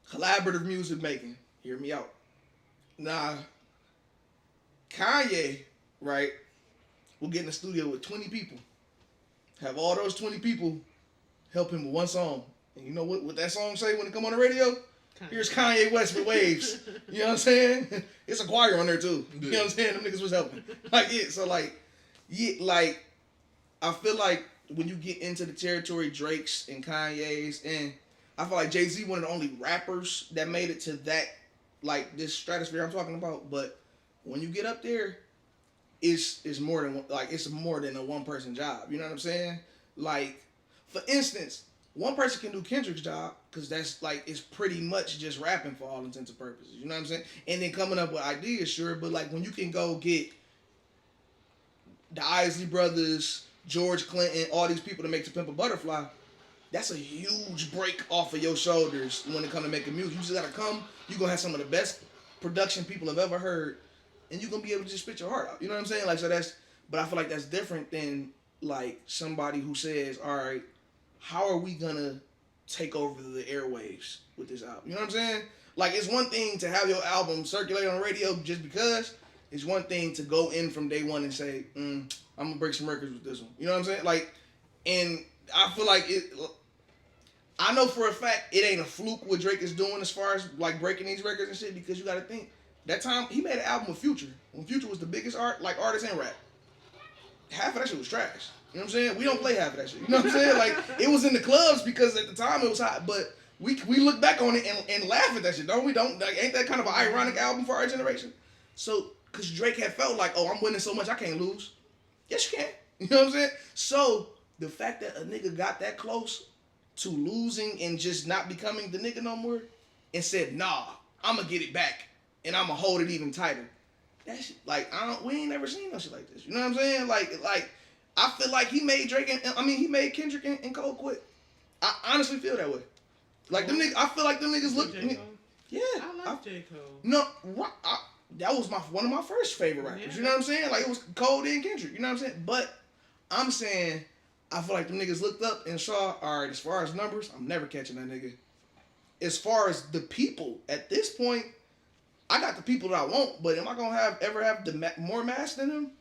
collaborative music making. Hear me out. Now, Kanye, right, will get in the studio with 20 people. Have all those 20 people help him with one song. And you know what that song say when it come on the radio? Here's Kanye West with Waves. You know what I'm saying? It's a choir on there too. You know what I'm saying? Them niggas was helping. I feel like when you get into the territory Drake's and Kanye's, and I feel like Jay-Z one of the only rappers that made it to that, like, this stratosphere I'm talking about. But when you get up there, it's more than a one person job. You know what I'm saying? Like, for instance, one person can do Kendrick's job because that's like, it's pretty much just rapping for all intents and purposes. You know what I'm saying? And then coming up with ideas, sure. But like when you can go get the Isley Brothers, George Clinton, all these people to make To Pimp a Butterfly, that's a huge break off of your shoulders when it comes to making music. You just gotta come. You're gonna have some of the best production people have ever heard, and you're gonna be able to just spit your heart out. You know what I'm saying? Like, so that's. But I feel like that's different than like somebody who says, all right, how are we gonna take over the airwaves with this album? You know what I'm saying? Like, it's one thing to have your album circulate on the radio just because. It's one thing to go in from day one and say, I'm gonna break some records with this one. You know what I'm saying? Like, and I feel like I I know for a fact it ain't a fluke what Drake is doing as far as like breaking these records and shit, because you got to think that time he made an album with Future when Future was the biggest artist in rap. Half of that shit was trash. You know what I'm saying? We don't play half of that shit. You know what I'm saying? Like, it was in the clubs because at the time it was hot, but we look back on it and laugh at that shit, don't we? Ain't that kind of an ironic album for our generation? So, because Drake had felt like, oh, I'm winning so much I can't lose. Yes, you can. You know what I'm saying? So, the fact that a nigga got that close to losing and just not becoming the nigga no more and said, nah, I'm going to get it back and I'm going to hold it even tighter. That shit, like, we ain't never seen no shit like this. You know what I'm saying? Like, I feel like he made he made Kendrick and Cole quit. I honestly feel that way. Like, them niggas, I feel like them niggas look. Yeah. I like J. Cole. No, that was one of my first favorite rappers. Yeah. You know what I'm saying? Like, it was Cole and Kendrick. You know what I'm saying? But I'm saying, I feel like them niggas looked up and saw, all right, as far as numbers, I'm never catching that nigga. As far as the people, at this point, I got the people that I want, but am I gonna ever have more mass than him?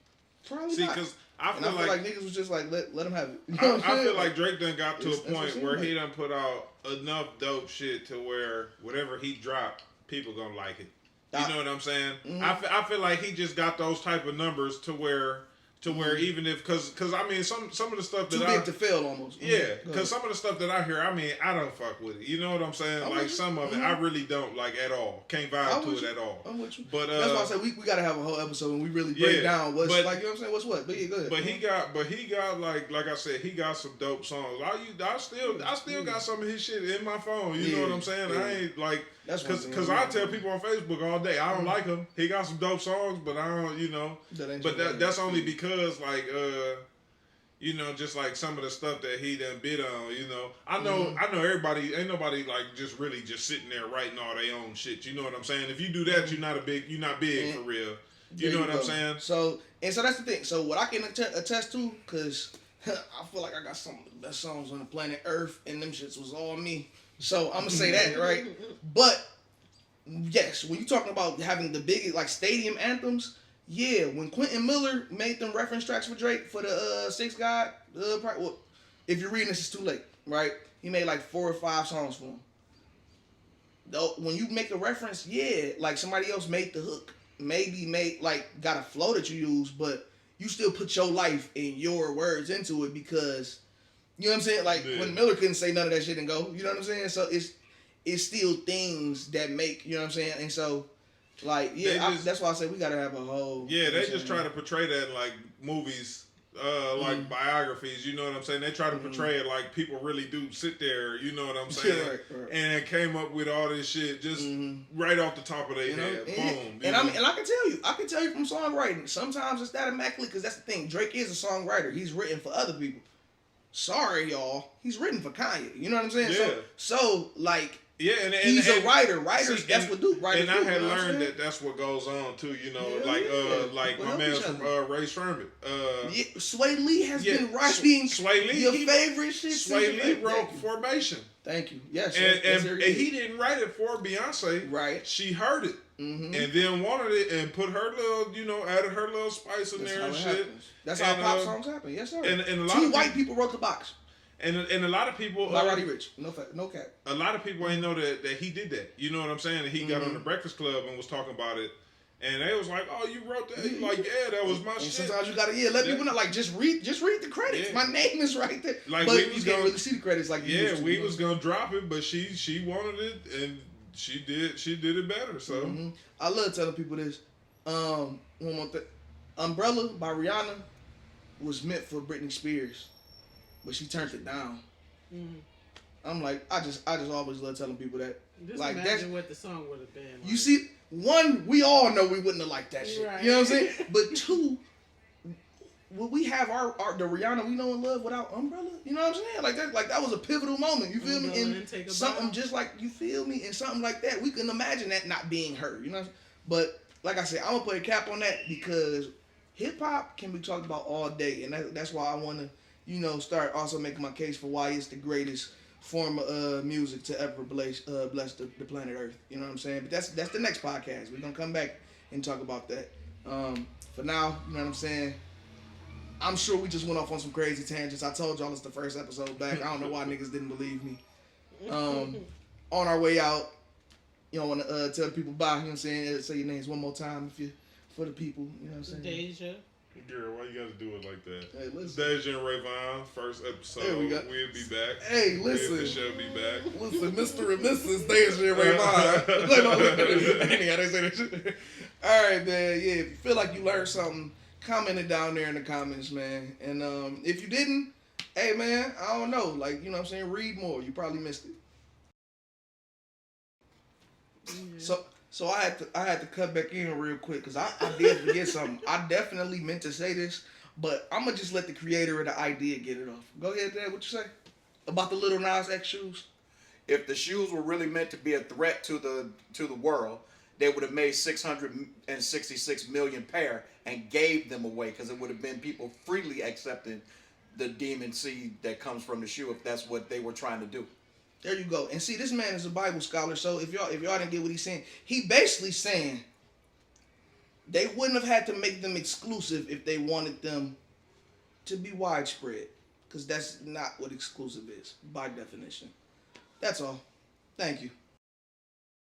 Probably not. Because I feel like niggas was just like let him have it. You know I feel like Drake done got to a point where he done put out enough dope shit to where whatever he dropped, people gonna like it. You know what I'm saying? Mm-hmm. I feel like he just got those type of numbers to where even if because I mean some of the stuff that too big to fail almost. Yeah, because some of the stuff that I hear, I mean, I don't fuck with it. You know what I'm saying? Like some of it, I really don't like at all. Can't vibe to it at all. I'm with you. But that's why I said we gotta have a whole episode and we really break down what's like. You know what I'm saying? What's what? But yeah, go ahead. But he got like I said, he got some dope songs. I still got some of his shit in my phone. You know what I'm saying? I ain't like. Because I tell people on Facebook all day, I don't like him. He got some dope songs, but I don't, you know. That's only because, like, you know, just like some of the stuff that he done bid on, you know. I know everybody, ain't nobody, like, just really just sitting there writing all their own shit. You know what I'm saying? If you do that, you're not big for real. You know what I'm saying? So that's the thing. So what I can attest to, because I feel like I got some of the best songs on the planet Earth, and them shits was all me. So I'm gonna say that, right? But yes, when you talking about having the big like stadium anthems, yeah. When Quentin Miller made them reference tracks for Drake for the Six God, if you're reading this, it's too late, right? He made like 4 or 5 songs for him. Though when you make a reference, yeah, like somebody else made the hook, maybe got a flow that you use, but you still put your life and your words into it because. You know what I'm saying? Like, when Miller couldn't say none of that shit and go. You know what I'm saying? So, it's still things that make, you know what I'm saying? And so, like, yeah, that's why I say we got to have a whole... Yeah, they just try to portray that in, like, movies, like biographies, you know what I'm saying? They try to portray it like people really do sit there, you know what I'm saying? Right. And came up with all this shit just right off the top of their head. Boom. And I can tell you from songwriting, sometimes it's that immaculate because that's the thing. Drake is a songwriter. He's written for other people. Sorry, y'all. He's written for Kanye. You know what I'm saying? Yeah. So like, and he's a writer. Writers, that's what do. Writers and I had learned that that's what goes on too. You know, like my man from Ray Sherman. Sway Lee has been writing. Sway Lee, your favorite shit. Sway Lee wrote Formation. Thank you. Yes, and he didn't write it for Beyonce. Right. She heard it. And then wanted it and put her little, you know, added her little spice in there and shit. Happens. That's how pop songs happen. Yes, sir. And a lot Two white people wrote the box. And a lot of people... By Roddy Ricch. No cap. A lot of people ain't know that he did that. You know what I'm saying? He got on the Breakfast Club and was talking about it. And they was like, "Oh, you wrote that?" He like, "Yeah, that was my shit." Sometimes you gotta let people know. Like, just read the credits. Yeah. My name is right there. Like, but you can't really see the credits. Like, we was gonna drop it, but she wanted it, and she did it better. So I love telling people this. One more thing. Umbrella by Rihanna was meant for Britney Spears, but she turned it down. I'm like, I just always love telling people that. Just like, imagine what the song would have been. Like. You see, one, we all know we wouldn't have liked that shit. Right. You know what I'm saying? But two, would we have the Rihanna we know and love without Umbrella? You know what I'm saying? Like that was a pivotal moment. You feel me? And something just like, you feel me? And something like that, we couldn't imagine that not being her. You know what I'm saying? But like I said, I'm gonna put a cap on that because hip hop can be talked about all day, and that's why I want to, start also making my case for why it's the greatest form of music to ever bless the planet Earth. You know what I'm saying? But that's the next podcast. We're gonna come back and talk about that. For now, you know what I'm saying? I'm sure we just went off on some crazy tangents. I told y'all it's the first episode back. I don't know why niggas didn't believe me. On our way out, you don't want to tell the people bye. You know what I'm saying? Say your names one more time if you for the people. You know what I'm saying? Daja. Girl, why you gotta do it like that? Hey, listen. Daja and Rayvon, first episode. We'll be back. Hey, listen. The show be back. Listen, Mr. and Mrs. Daja and Rayvon. Anyhow, they say that shit. All right, man. Yeah, if you feel like you learned something, comment it down there in the comments, man. And if you didn't, hey, man, I don't know. Like, you know what I'm saying? Read more. You probably missed it. Mm-hmm. So I had to cut back in real quick because I did forget something. I definitely meant to say this, but I'm gonna just let the creator of the idea get it off. Go ahead, Dad. What you say about the Lil Nas X shoes? If the shoes were really meant to be a threat to the world, they would have made 666 million pair and gave them away because it would have been people freely accepting the demon seed that comes from the shoe if that's what they were trying to do. There you go. And see, this man is a Bible scholar, so if y'all didn't get what he's saying, he basically saying they wouldn't have had to make them exclusive if they wanted them to be widespread, because that's not what exclusive is by definition. That's all. Thank you.